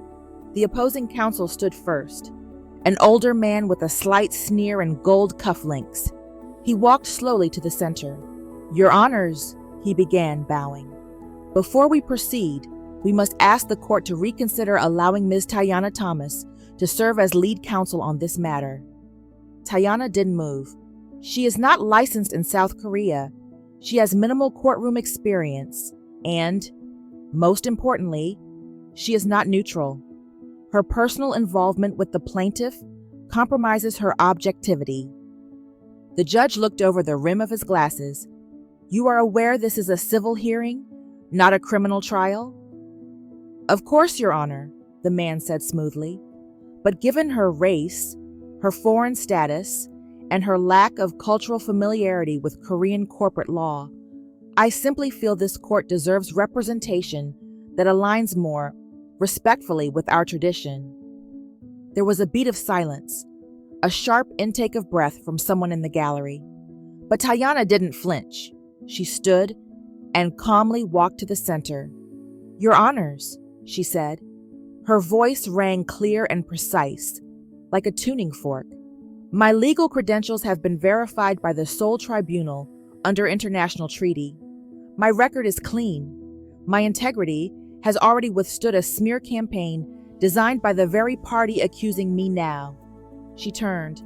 The opposing counsel stood first, an older man with a slight sneer and gold cufflinks. He walked slowly to the center. "Your Honors," he began, bowing. "Before we proceed, we must ask the court to reconsider allowing Ms. Tayana Thomas to serve as lead counsel on this matter." Tayana didn't move. She is not licensed in South Korea. She has minimal courtroom experience, and, most importantly, she is not neutral. Her personal involvement with the plaintiff compromises her objectivity. The judge looked over the rim of his glasses. "You are aware this is a civil hearing, not a criminal trial?" "Of course, Your Honor," the man said smoothly. "But given her race, her foreign status, and her lack of cultural familiarity with Korean corporate law, I simply feel this court deserves representation that aligns more respectfully with our tradition." There was a beat of silence, a sharp intake of breath from someone in the gallery. But Tayana didn't flinch. She stood and calmly walked to the center. "Your Honors," she said. Her voice rang clear and precise, like a tuning fork. "My legal credentials have been verified by the Seoul Tribunal under international treaty. My record is clean. My integrity has already withstood a smear campaign designed by the very party accusing me now." She turned,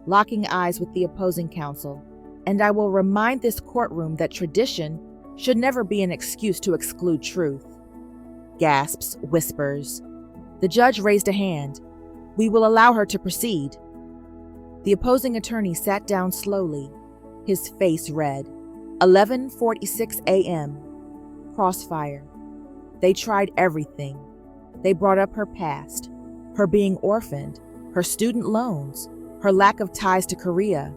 locking eyes with the opposing counsel. "And I will remind this courtroom that tradition should never be an excuse to exclude truth." Gasps, whispers. The judge raised a hand. "We will allow her to proceed." The opposing attorney sat down slowly, his face red. 11:46 a.m. Crossfire. They tried everything. They brought up her past, her being orphaned, her student loans, her lack of ties to Korea.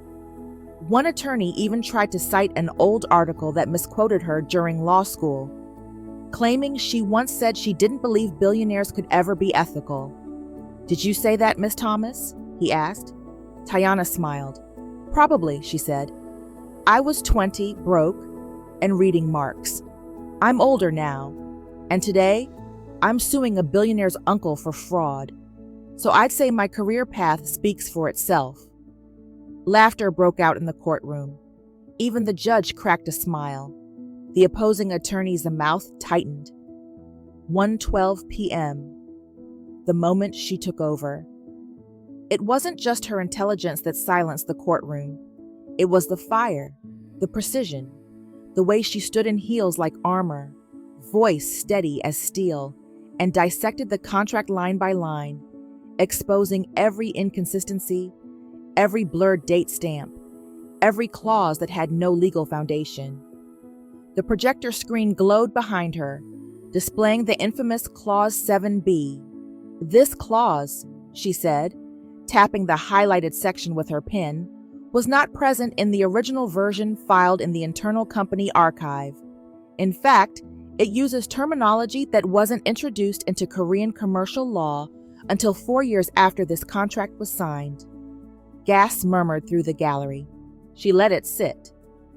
One attorney even tried to cite an old article that misquoted her during law school, claiming she once said she didn't believe billionaires could ever be ethical. "Did you say that, Miss Thomas?" he asked. Tayana smiled. "Probably," she said. "I was 20, broke, and reading Marx. I'm older now, and today, I'm suing a billionaire's uncle for fraud. So I'd say my career path speaks for itself." Laughter broke out in the courtroom. Even the judge cracked a smile. The opposing attorney's mouth tightened. 1:12 p.m. The moment she took over. It wasn't just her intelligence that silenced the courtroom. It was the fire, the precision, the way she stood in heels like armor, voice steady as steel, and dissected the contract line by line, exposing every inconsistency, every blurred date stamp, every clause that had no legal foundation. The projector screen glowed behind her, displaying the infamous Clause 7B. "This clause," she said, tapping the highlighted section with her pen, "was not present in the original version filed in the internal company archive. In fact, it uses terminology that wasn't introduced into Korean commercial law until 4 years after this contract was signed." Gasps murmured through the gallery. She let it sit,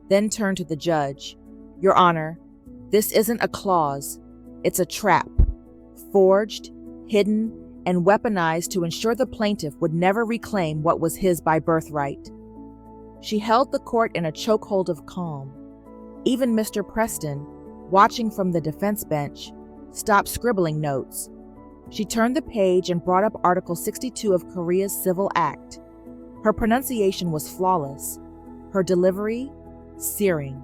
then turned to the judge. "Your Honor, this isn't a clause. It's a trap, forged, hidden, and weaponized to ensure the plaintiff would never reclaim what was his by birthright." She held the court in a chokehold of calm. Even Mr. Preston, watching from the defense bench, stopped scribbling notes. She turned the page and brought up Article 62 of Korea's Civil Act. Her pronunciation was flawless, her delivery searing.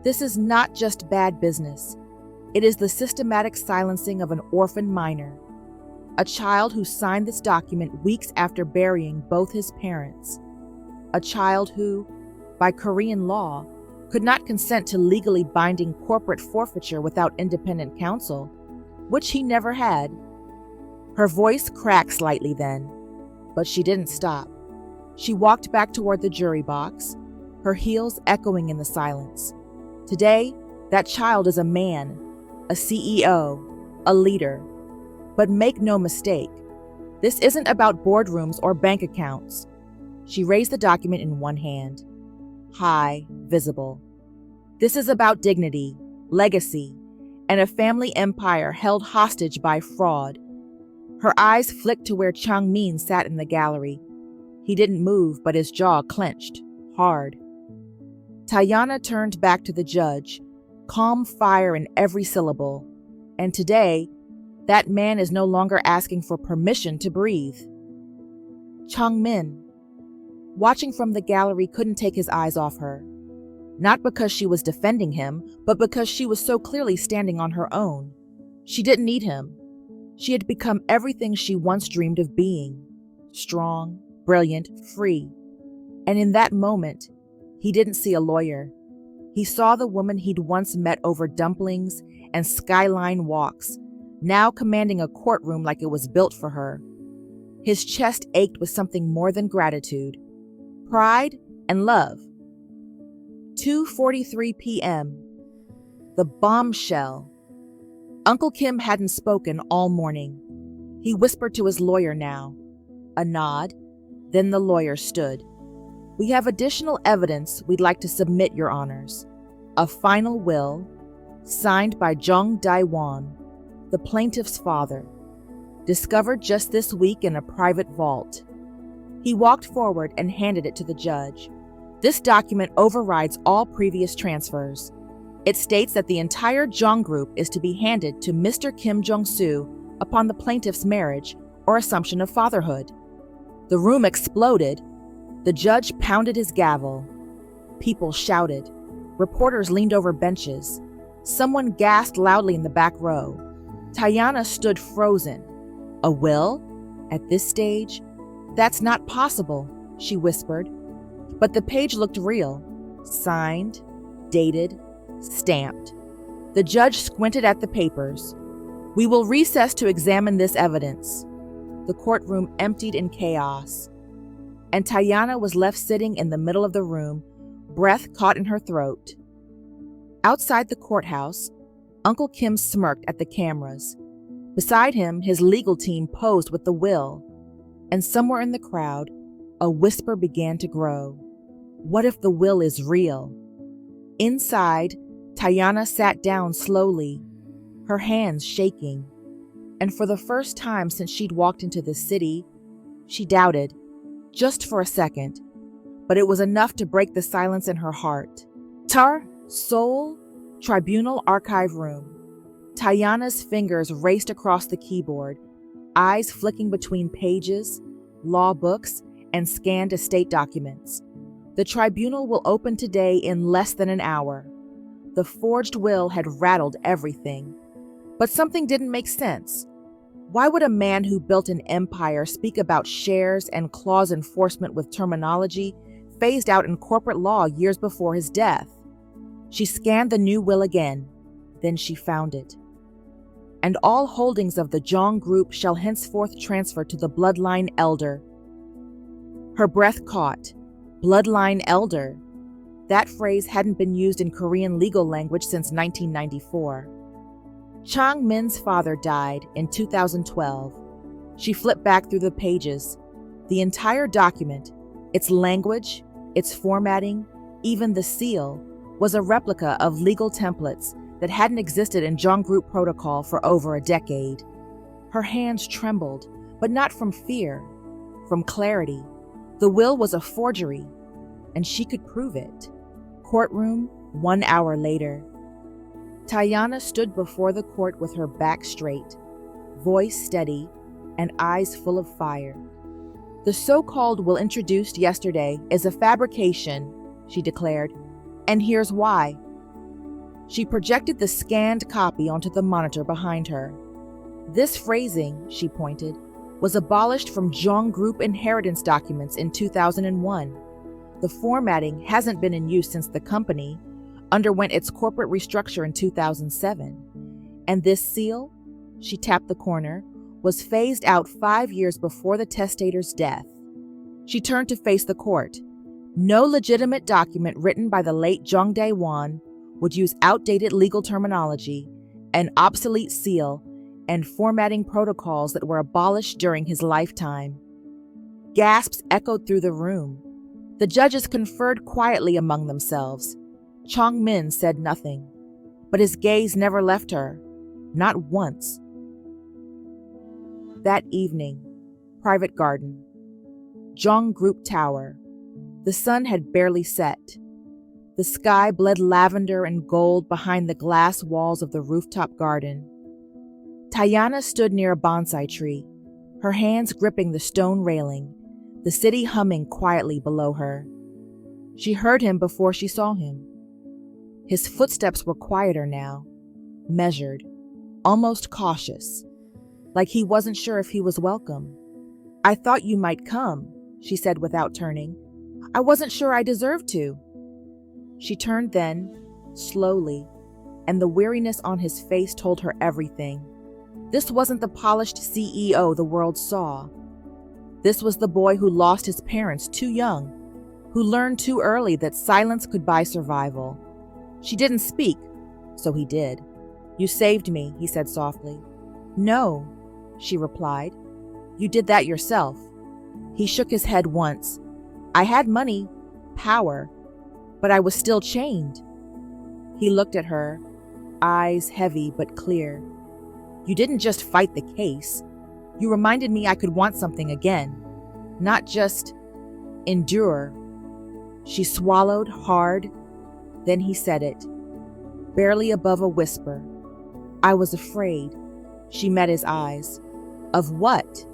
"This is not just bad business. It is the systematic silencing of an orphaned minor, a child who signed this document weeks after burying both his parents, a child who, by Korean law, could not consent to legally binding corporate forfeiture without independent counsel, which he never had." Her voice cracked slightly then, but she didn't stop. She walked back toward the jury box, her heels echoing in the silence. "Today, that child is a man a CEO, a leader. But make no mistake, this isn't about boardrooms or bank accounts. She raised the document in one hand, high, visible. This is about dignity, legacy, and a family empire held hostage by fraud. Her eyes flicked to where Changmin sat in the gallery. He didn't move, but his jaw clenched, hard. Tayana turned back to the judge, calm fire in every syllable. And today, that man is no longer asking for permission to breathe. Changmin, watching from the gallery, couldn't take his eyes off her. Not because she was defending him, but because she was so clearly standing on her own. She didn't need him. She had become everything she once dreamed of being. Strong, brilliant, free. And in that moment, he didn't see a lawyer. He saw the woman he'd once met over dumplings and skyline walks, now commanding a courtroom like it was built for her. His chest ached with something more than gratitude, pride and love. 2:43 p.m. The bombshell. Uncle Kim hadn't spoken all morning. He whispered to his lawyer now. A nod, then the lawyer stood. We have additional evidence we'd like to submit, Your Honors. A final will, signed by Jung Dae-won, the plaintiff's father, discovered just this week in a private vault. He walked forward and handed it to the judge. This document overrides all previous transfers. It states that the entire Jung Group is to be handed to Mr. Kim Jong-soo upon the plaintiff's marriage or assumption of fatherhood. The room exploded. The judge pounded his gavel. People shouted. Reporters leaned over benches. Someone gasped loudly in the back row. Tayana stood frozen. A will? At this stage? That's not possible, she whispered. But the page looked real. Signed, dated, stamped. The judge squinted at the papers. We will recess to examine this evidence. The courtroom emptied in chaos. And Tayana was left sitting in the middle of the room, breath caught in her throat. Outside the courthouse, Uncle Kim smirked at the cameras. Beside him, his legal team posed with the will. And somewhere in the crowd, a whisper began to grow. What if the will is real? Inside, Tayana sat down slowly, her hands shaking. And for the first time since she'd walked into the city, she doubted, just for a second. But it was enough to break the silence in her heart. Seoul Tribunal Archive Room. Tayana's fingers raced across the keyboard, eyes flicking between pages, law books, and scanned estate documents. The tribunal will open today in less than an hour. The forged will had rattled everything. But something didn't make sense. Why would a man who built an empire speak about shares and clause enforcement with terminology phased out in corporate law years before his death? She scanned the new will again. Then she found it. And all holdings of the Jong Group shall henceforth transfer to the bloodline elder. Her breath caught. Bloodline elder. That phrase hadn't been used in Korean legal language since 1994. Chang Min's father died in 2012. She flipped back through the pages. The entire document, its language, its formatting, even the seal, was a replica of legal templates that hadn't existed in Jong Group protocol for over a decade. Her hands trembled, but not from fear, from clarity. The will was a forgery, and she could prove it. Courtroom, 1 hour later. Tayana stood before the court with her back straight, voice steady, and eyes full of fire. The so-called will introduced yesterday is a fabrication, she declared, and here's why. She projected the scanned copy onto the monitor behind her. This phrasing, she pointed, was abolished from Jong Group inheritance documents in 2001. The formatting hasn't been in use since the company underwent its corporate restructure in 2007. And this seal, she tapped the corner, was phased out 5 years before the testator's death. She turned to face the court. No legitimate document written by the late Jung Dae-won would use outdated legal terminology, an obsolete seal, and formatting protocols that were abolished during his lifetime. Gasps echoed through the room. The judges conferred quietly among themselves. Chong Min said nothing, but his gaze never left her, not once. That evening, private garden. Zhong Group Tower. The sun had barely set. The sky bled lavender and gold behind the glass walls of the rooftop garden. Tayana stood near a bonsai tree, her hands gripping the stone railing, the city humming quietly below her. She heard him before she saw him. His footsteps were quieter now, measured, almost cautious, like he wasn't sure if he was welcome. "I thought you might come," she said without turning. "I wasn't sure I deserved to." She turned then, slowly, and the weariness on his face told her everything. This wasn't the polished CEO the world saw. This was the boy who lost his parents too young, who learned too early that silence could buy survival. She didn't speak, so he did. "You saved me," he said softly. "No," she replied. "You did that yourself." He shook his head once. "I had money, power, but I was still chained." He looked at her, eyes heavy but clear. "You didn't just fight the case. You reminded me I could want something again, not just endure." She swallowed hard, then he said it, barely above a whisper. "I was afraid." She met his eyes. "Of what?"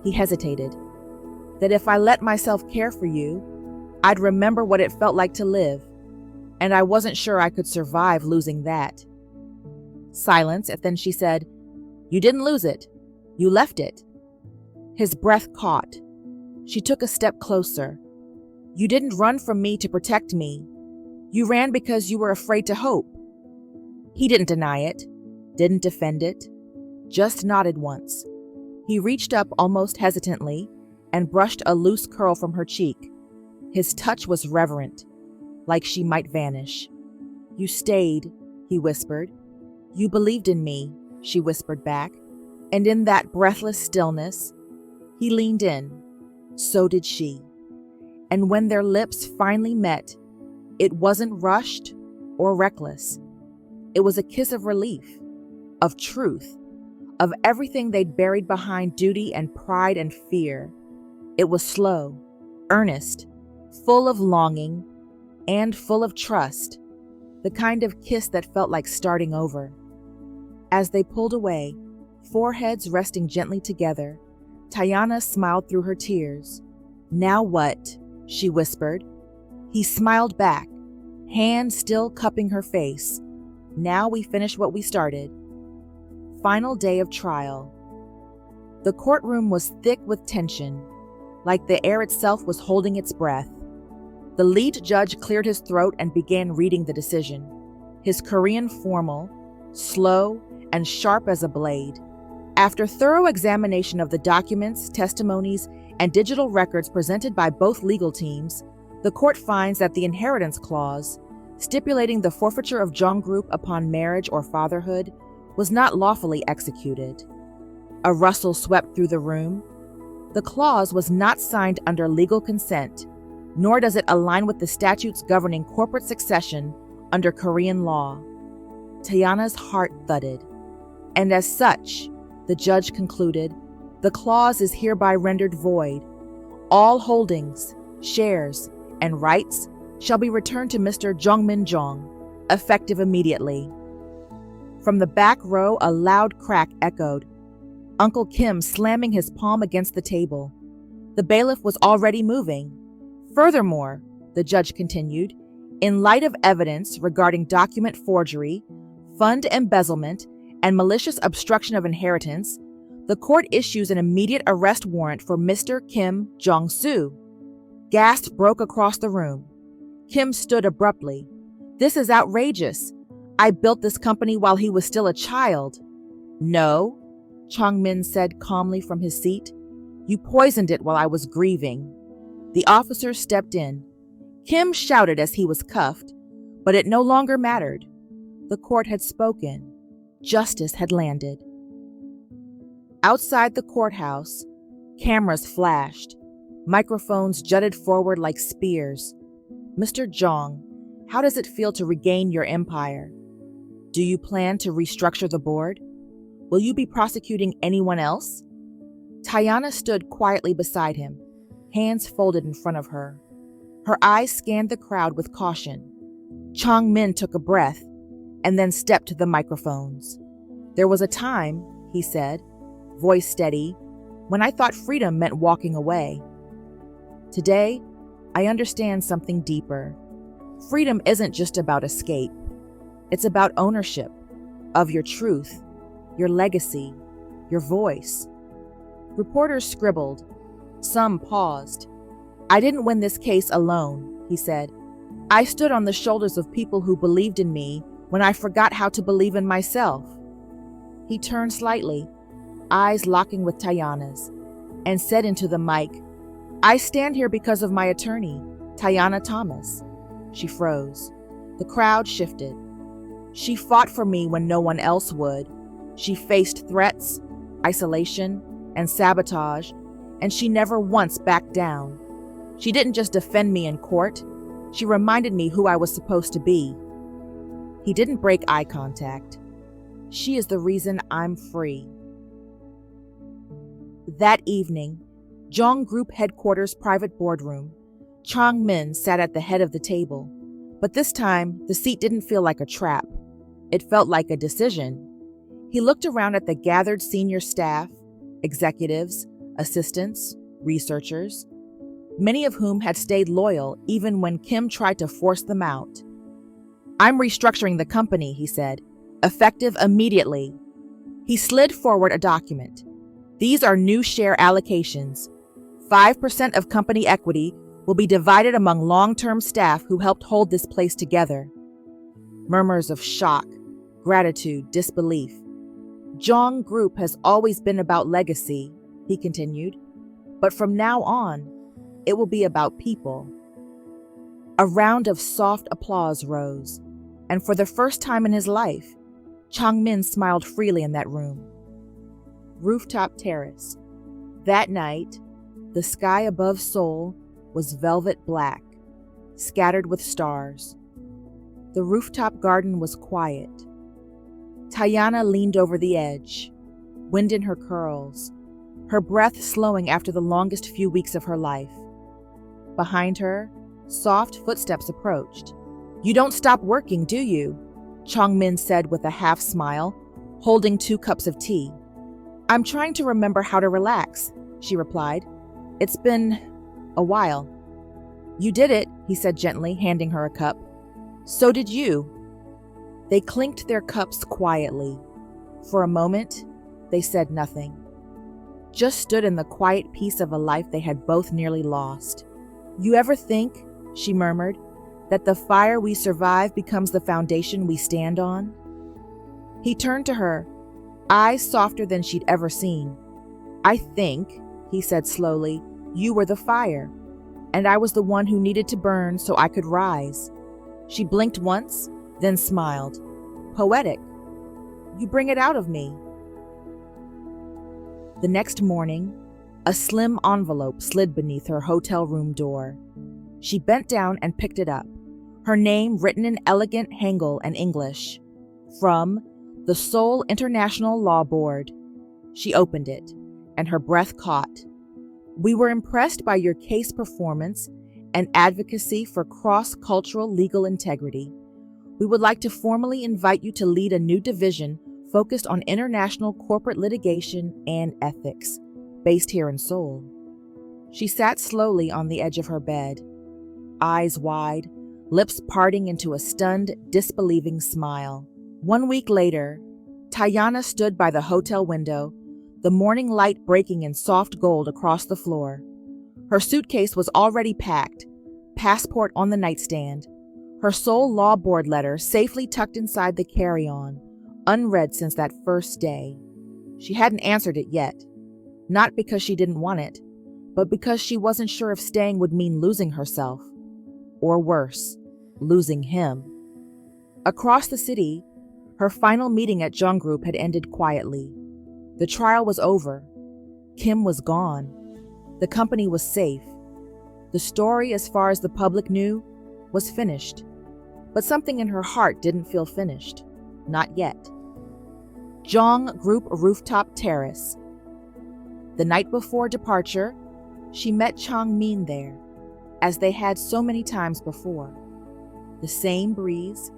He hesitated. "That if I let myself care for you, I'd remember what it felt like to live, and I wasn't sure I could survive losing that." Silence, and then she said, "You didn't lose it. You left it." His breath caught. She took a step closer. "You didn't run from me to protect me. You ran because you were afraid to hope." He didn't deny it, didn't defend it, just nodded once. He reached up almost hesitantly and brushed a loose curl from her cheek. His touch was reverent, like she might vanish. "You stayed," he whispered. "You believed in me," she whispered back. And in that breathless stillness, he leaned in. So did she. And when their lips finally met, it wasn't rushed or reckless. It was a kiss of relief, of truth, of everything they'd buried behind duty and pride and fear. It was slow, earnest, full of longing, and full of trust, the kind of kiss that felt like starting over. As they pulled away, foreheads resting gently together, Tayana smiled through her tears. "Now what?" she whispered. He smiled back, hand still cupping her face. "Now we finish what we started." Final day of trial. The courtroom was thick with tension, like the air itself was holding its breath. The lead judge cleared his throat and began reading the decision, his Korean formal, slow, and sharp as a blade. After thorough examination of the documents, testimonies, and digital records presented by both legal teams, the court finds that the inheritance clause, stipulating the forfeiture of Zhong Group upon marriage or fatherhood, was not lawfully executed. A rustle swept through the room. The clause was not signed under legal consent, nor does it align with the statutes governing corporate succession under Korean law. Tayana's heart thudded. And as such, the judge concluded, the clause is hereby rendered void. All holdings, shares, and rights shall be returned to Mr. Jongmin Jong, effective immediately. From the back row, a loud crack echoed, Uncle Kim slamming his palm against the table. The bailiff was already moving. Furthermore, the judge continued, in light of evidence regarding document forgery, fund embezzlement, and malicious obstruction of inheritance, the court issues an immediate arrest warrant for Mr. Kim Jong-soo. Gasps broke across the room. Kim stood abruptly. "This is outrageous. I built this company while he was still a child." "No," Chong-min said calmly from his seat. "You poisoned it while I was grieving." The officer stepped in. Kim shouted as he was cuffed, but it no longer mattered. The court had spoken. Justice had landed. Outside the courthouse, cameras flashed. Microphones jutted forward like spears. Mr. Zhang, how does it feel to regain your empire? Do you plan to restructure the board? Will you be prosecuting anyone else? Tayana stood quietly beside him, hands folded in front of her. Her eyes scanned the crowd with caution. Chang Min took a breath and then stepped to the microphones. There was a time, he said, voice steady, when I thought freedom meant walking away. Today, I understand something deeper. Freedom isn't just about escape. It's about ownership of your truth, your legacy, your voice. Reporters scribbled. Some paused. I didn't win this case alone, he said. I stood on the shoulders of people who believed in me when I forgot how to believe in myself. He turned slightly, eyes locking with Tayana's, and said into the mic, I stand here because of my attorney, Tayana Thomas. She froze. The crowd shifted. She fought for me when no one else would. She faced threats, isolation, and sabotage, and she never once backed down. She didn't just defend me in court, she reminded me who I was supposed to be. He didn't break eye contact. She is the reason I'm free. That evening, Zhang Group headquarters private boardroom, Chang Min sat at the head of the table, but this time the seat didn't feel like a trap. It felt like a decision. He looked around at the gathered senior staff, executives, assistants, researchers, many of whom had stayed loyal even when Kim tried to force them out. I'm restructuring the company, he said, effective immediately. He slid forward a document. These are new share allocations. 5% of company equity will be divided among long-term staff who helped hold this place together. Murmurs of shock, gratitude, disbelief. Zhang Group has always been about legacy, he continued, but from now on, it will be about people. A round of soft applause rose, and for the first time in his life, Chang Min smiled freely in that room. Rooftop terrace. That night, the sky above Seoul was velvet black, scattered with stars. The rooftop garden was quiet. Tayana leaned over the edge, wind in her curls, her breath slowing after the longest few weeks of her life. Behind her, soft footsteps approached. You don't stop working, do you? Chang Min said with a half smile, holding 2 cups of tea. I'm trying to remember how to relax, she replied. It's been a while. You did it, he said gently, handing her a cup. So did you. They clinked their cups quietly. For a moment, they said nothing. Just stood in the quiet peace of a life they had both nearly lost. You ever think, she murmured, that the fire we survive becomes the foundation we stand on? He turned to her, eyes softer than she'd ever seen. I think, he said slowly, you were the fire, and I was the one who needed to burn so I could rise. She blinked once, then smiled. Poetic. You bring it out of me. The next morning, a slim envelope slid beneath her hotel room door. She bent down and picked it up, her name written in elegant Hangul and English. From the Seoul International Law Board. She opened it, and her breath caught. We were impressed by your case performance and advocacy for cross-cultural legal integrity. We would like to formally invite you to lead a new division focused on international corporate litigation and ethics, based here in Seoul. She sat slowly on the edge of her bed, eyes wide, lips parting into a stunned, disbelieving smile. 1 week later, Tayana stood by the hotel window, the morning light breaking in soft gold across the floor. Her suitcase was already packed, passport on the nightstand, her Seoul Law Board letter safely tucked inside the carry-on, unread since that first day. She hadn't answered it yet, not because she didn't want it, but because she wasn't sure if staying would mean losing herself, or worse, losing him. Across the city, Her final meeting at Group had ended quietly. The trial was over. Kim was gone. The company was safe. The story, as far as the public knew, was finished. But something in her heart didn't feel finished. Not yet. Group rooftop terrace. The night before departure, she met Changmin there, as they had so many times before. The same breeze,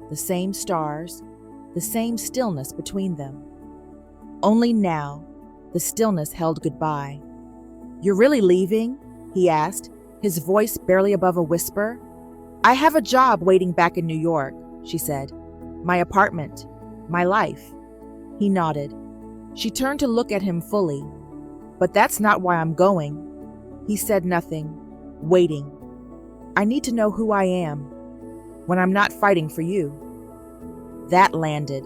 the same stars, the same stillness between them. Only now, the stillness held goodbye. "You're really leaving?" he asked, his voice barely above a whisper. "I have a job waiting back in New York," she said. "My apartment, my life." He nodded. She turned to look at him fully. "But that's not why I'm going." He said nothing, waiting. "I need to know who I am when I'm not fighting for you." That landed.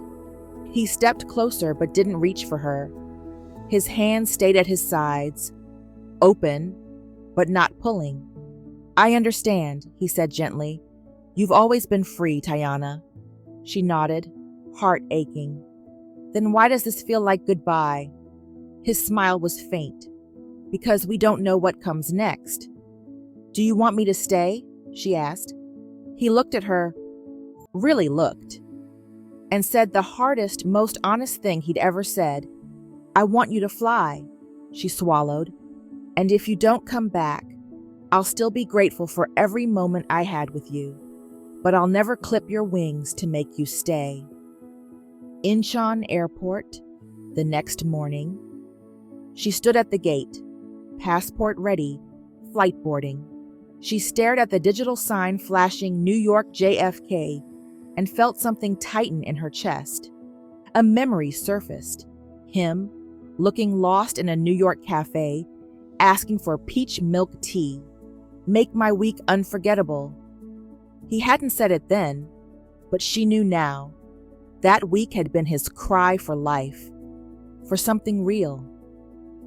He stepped closer but didn't reach for her. His hands stayed at his sides, open, but not pulling. "I understand," he said gently. "You've always been free, Tayana." She nodded, heart aching. "Then why does this feel like goodbye?" His smile was faint. "Because we don't know what comes next." "Do you want me to stay?" she asked. He looked at her, really looked, and said the hardest, most honest thing he'd ever said. "I want you to fly," she swallowed. "And if you don't come back, I'll still be grateful for every moment I had with you. But I'll never clip your wings to make you stay." Incheon Airport, the next morning. She stood at the gate, passport ready, flight boarding. She stared at the digital sign flashing New York JFK and felt something tighten in her chest. A memory surfaced. Him, looking lost in a New York cafe, asking for peach milk tea. "Make my week unforgettable." He hadn't said it then, but she knew now. That week had been his cry for life, for something real,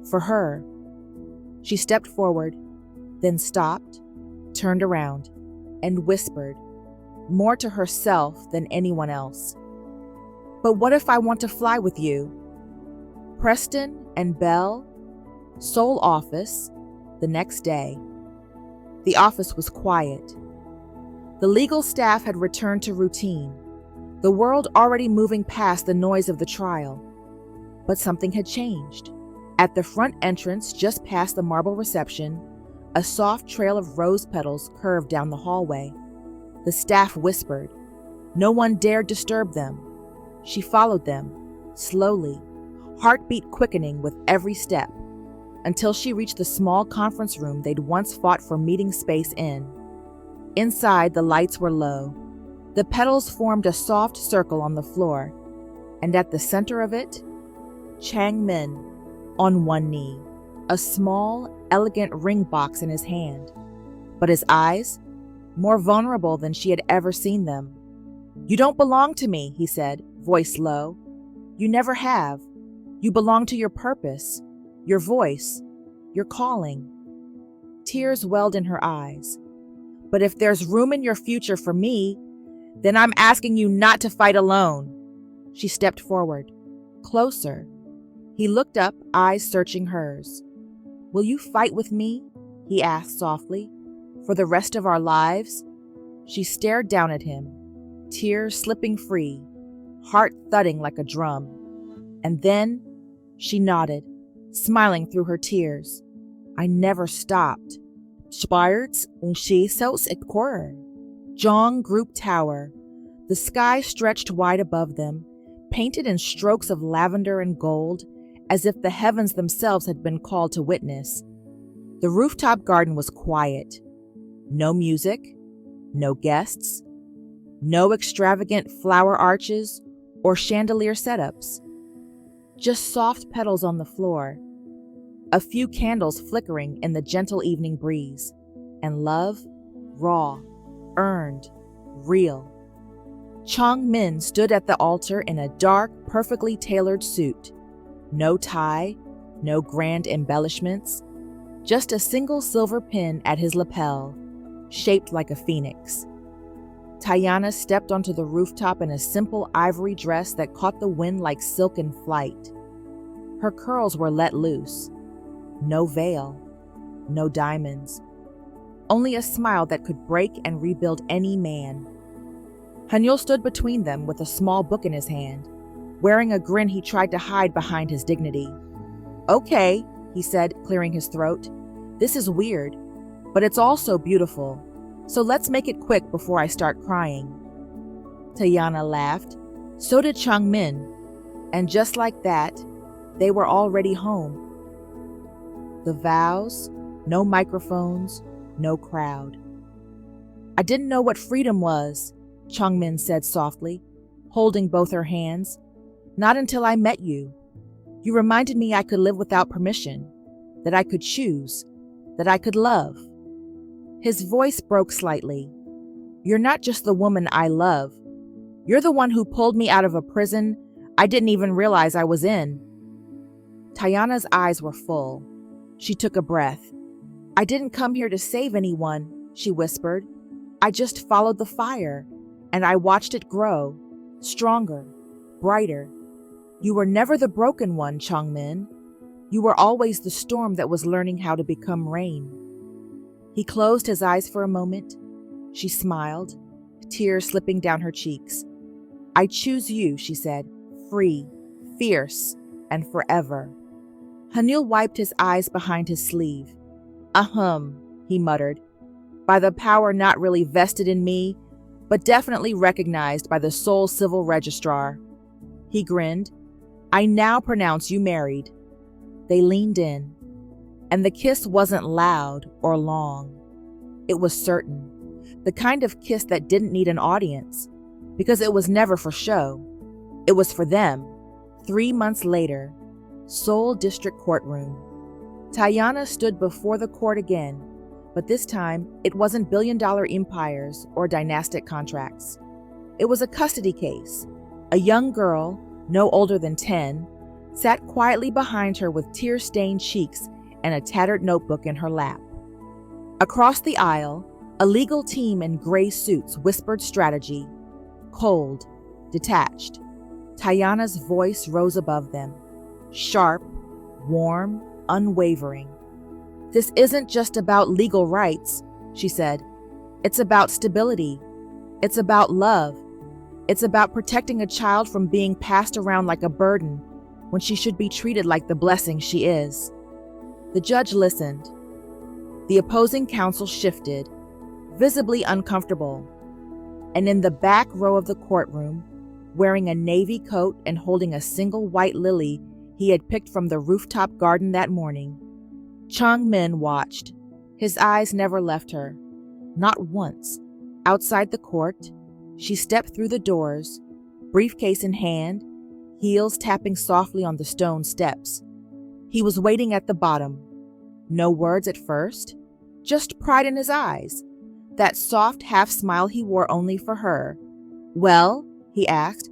for her. She stepped forward, then stopped, turned around, and whispered, more to herself than anyone else. "But what if I want to fly with you?" Preston and Bell, Seoul office, the next day. The office was quiet. The legal staff had returned to routine, the world already moving past the noise of the trial. But something had changed. At the front entrance, just past the marble reception, a soft trail of rose petals curved down the hallway. The staff whispered. No one dared disturb them. She followed them, slowly, heartbeat quickening with every step, until she reached the small conference room they'd once fought for meeting space in. Inside, the lights were low. The petals formed a soft circle on the floor, and at the center of it, Changmin, on one knee, a small, elegant ring box in his hand. But his eyes, more vulnerable than she had ever seen them. "You don't belong to me," he said, voice low. "You never have. You belong to your purpose, your voice, your calling." Tears welled in her eyes. "But if there's room in your future for me, then I'm asking you not to fight alone." She stepped forward, closer. He looked up, eyes searching hers. "Will you fight with me?" he asked softly. "For the rest of our lives?" She stared down at him, tears slipping free, heart thudding like a drum. And then she nodded, smiling through her tears. "I never stopped." Spirits und Schießhaus et Quarter. Jong Group Tower. The sky stretched wide above them, painted in strokes of lavender and gold, as if the heavens themselves had been called to witness. The rooftop garden was quiet. No music, no guests, no extravagant flower arches or chandelier setups. Just soft petals on the floor, a few candles flickering in the gentle evening breeze, and love, raw, earned, real. Changmin stood at the altar in a dark, perfectly tailored suit. No tie, no grand embellishments, just a single silver pin at his lapel, shaped like a phoenix. Tayana stepped onto the rooftop in a simple ivory dress that caught the wind like silk in flight. Her curls were let loose. No veil, no diamonds. Only a smile that could break and rebuild any man. Hanyul stood between them with a small book in his hand, wearing a grin he tried to hide behind his dignity. "Okay," he said, clearing his throat. "This is weird, but it's also beautiful. So let's make it quick before I start crying." Tayana laughed. So did Changmin. And just like that, they were already home. The vows, no microphones, no crowd. "I didn't know what freedom was," Changmin said softly, holding both her hands. "Not until I met you. You reminded me I could live without permission, that I could choose, that I could love." His voice broke slightly. "You're not just the woman I love. You're the one who pulled me out of a prison I didn't even realize I was in." Tayana's eyes were full. She took a breath. "I didn't come here to save anyone," she whispered. "I just followed the fire, and I watched it grow, stronger, brighter. You were never the broken one, Changmin. You were always the storm that was learning how to become rain." He closed his eyes for a moment. She smiled, tears slipping down her cheeks. "I choose you," she said, "free, fierce, and forever." Hanyul wiped his eyes behind his sleeve. "Ahem," he muttered, "by the power not really vested in me, but definitely recognized by the Seoul Civil Registrar." He grinned. "I now pronounce you married." They leaned in, and the kiss wasn't loud or long. It was certain, the kind of kiss that didn't need an audience, because it was never for show. It was for them. 3 months later, Seoul District Courtroom. Tayana stood before the court again, but this time it wasn't billion-dollar empires or dynastic contracts. It was a custody case. A young girl, no older than 10, sat quietly behind her with tear-stained cheeks and a tattered notebook in her lap. Across the aisle, a legal team in gray suits whispered strategy. Cold, detached. Tayana's voice rose above them. Sharp, warm, unwavering. "This isn't just about legal rights," she said. "It's about stability. It's about love. It's about protecting a child from being passed around like a burden when she should be treated like the blessing she is." The judge listened. The opposing counsel shifted, visibly uncomfortable. And in the back row of the courtroom, wearing a navy coat and holding a single white lily he had picked from the rooftop garden that morning, Changmin watched. His eyes never left her. Not once. Outside the court, she stepped through the doors, briefcase in hand, heels tapping softly on the stone steps. He was waiting at the bottom. No words at first, just pride in his eyes, that soft half-smile he wore only for her. "Well?" he asked.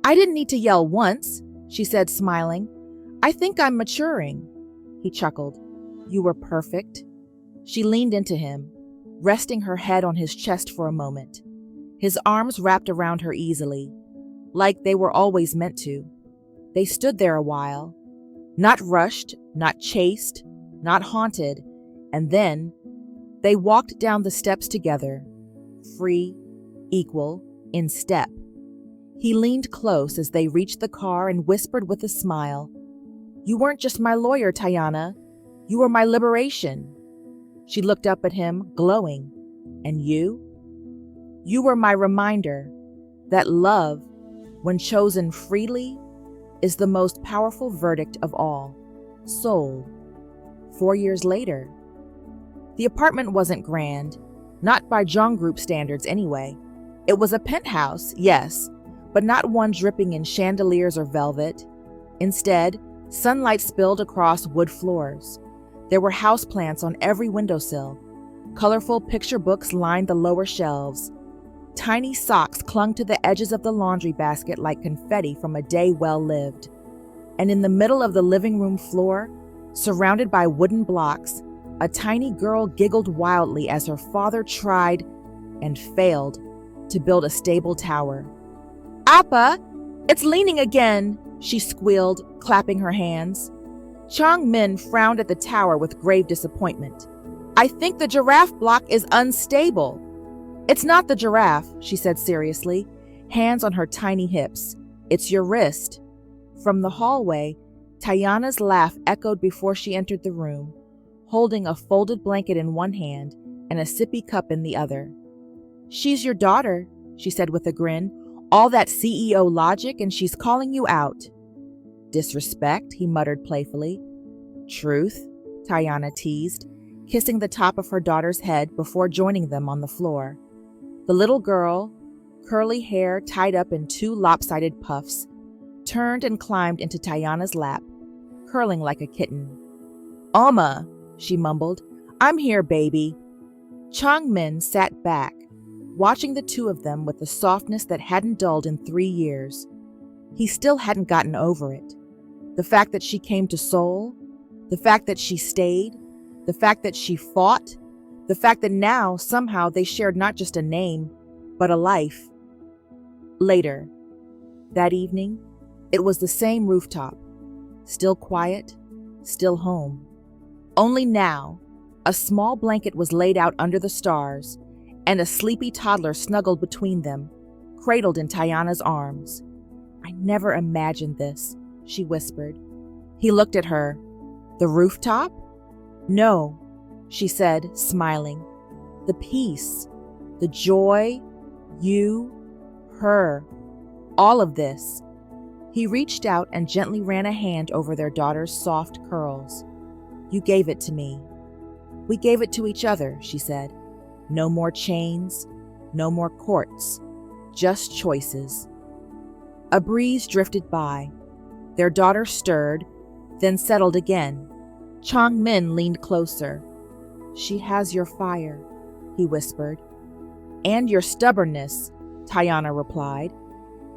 "I didn't need to yell once," she said, smiling. "I think I'm maturing." He chuckled. "You were perfect." She leaned into him, resting her head on his chest for a moment. His arms wrapped around her easily, like they were always meant to. They stood there a while, not rushed, not chased, not haunted, and then they walked down the steps together, free, equal, in step. He leaned close as they reached the car and whispered with a smile, "You weren't just my lawyer, Tayana. You were my liberation." She looked up at him, glowing. "And you?" "You were my reminder that love, when chosen freely, is the most powerful verdict of all. Soul." 4 years later. The apartment wasn't grand, not by Jong Group standards anyway. It was a penthouse, yes, but not one dripping in chandeliers or velvet. Instead, sunlight spilled across wood floors. There were houseplants on every windowsill. Colorful picture books lined the lower shelves. Tiny socks clung to the edges of the laundry basket like confetti from a day well lived. And in the middle of the living room floor, surrounded by wooden blocks, a tiny girl giggled wildly as her father tried and failed to build a stable tower. "Appa, it's leaning again," she squealed, clapping her hands. Chang Min frowned at the tower with grave disappointment. "I think the giraffe block is unstable." "It's not the giraffe," she said seriously, hands on her tiny hips. "It's your wrist." From the hallway, Tayana's laugh echoed before she entered the room, holding a folded blanket in one hand and a sippy cup in the other. "She's your daughter," she said with a grin. "All that CEO logic and she's calling you out." "Disrespect," he muttered playfully. "Truth," Tayana teased, kissing the top of her daughter's head before joining them on the floor. The little girl, curly hair tied up in two lopsided puffs, turned and climbed into Tayana's lap, curling like a kitten. "Oma," she mumbled. "I'm here, baby." Chang Min sat back, watching the two of them with the softness that hadn't dulled in 3 years. He still hadn't gotten over it. The fact that she came to Seoul, the fact that she stayed, the fact that she fought, the fact that now somehow they shared not just a name, but a life. Later, that evening, it was the same rooftop, still quiet, still home. Only now, a small blanket was laid out under the stars, and a sleepy toddler snuggled between them, cradled in Tayana's arms. "I never imagined this," she whispered. He looked at her. "The rooftop?" "No," she said, smiling. "The peace, the joy, you, her, all of this." He reached out and gently ran a hand over their daughter's soft curls. "You gave it to me. We gave it to each other," she said. "No more chains, no more courts, just choices." A breeze drifted by. Their daughter stirred, then settled again. Chang Min leaned closer. "She has your fire," he whispered. "And your stubbornness," Tayana replied.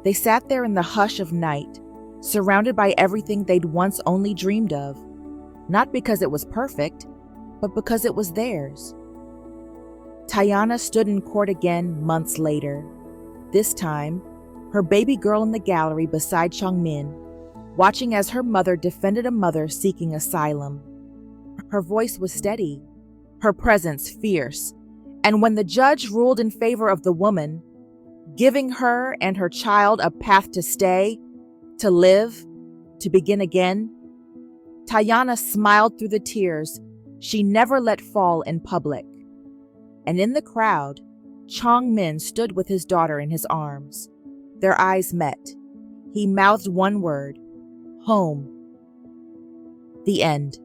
They sat there in the hush of night, surrounded by everything they'd once only dreamed of, not because it was perfect, but because it was theirs. Tayana stood in court again months later. This time, her baby girl in the gallery beside Chang Min, watching as her mother defended a mother seeking asylum. Her voice was steady, her presence fierce, and when the judge ruled in favor of the woman, giving her and her child a path to stay, to live, to begin again, Tayana smiled through the tears she never let fall in public. And in the crowd, Chang Min stood with his daughter in his arms. Their eyes met. He mouthed one word, "Home." The end.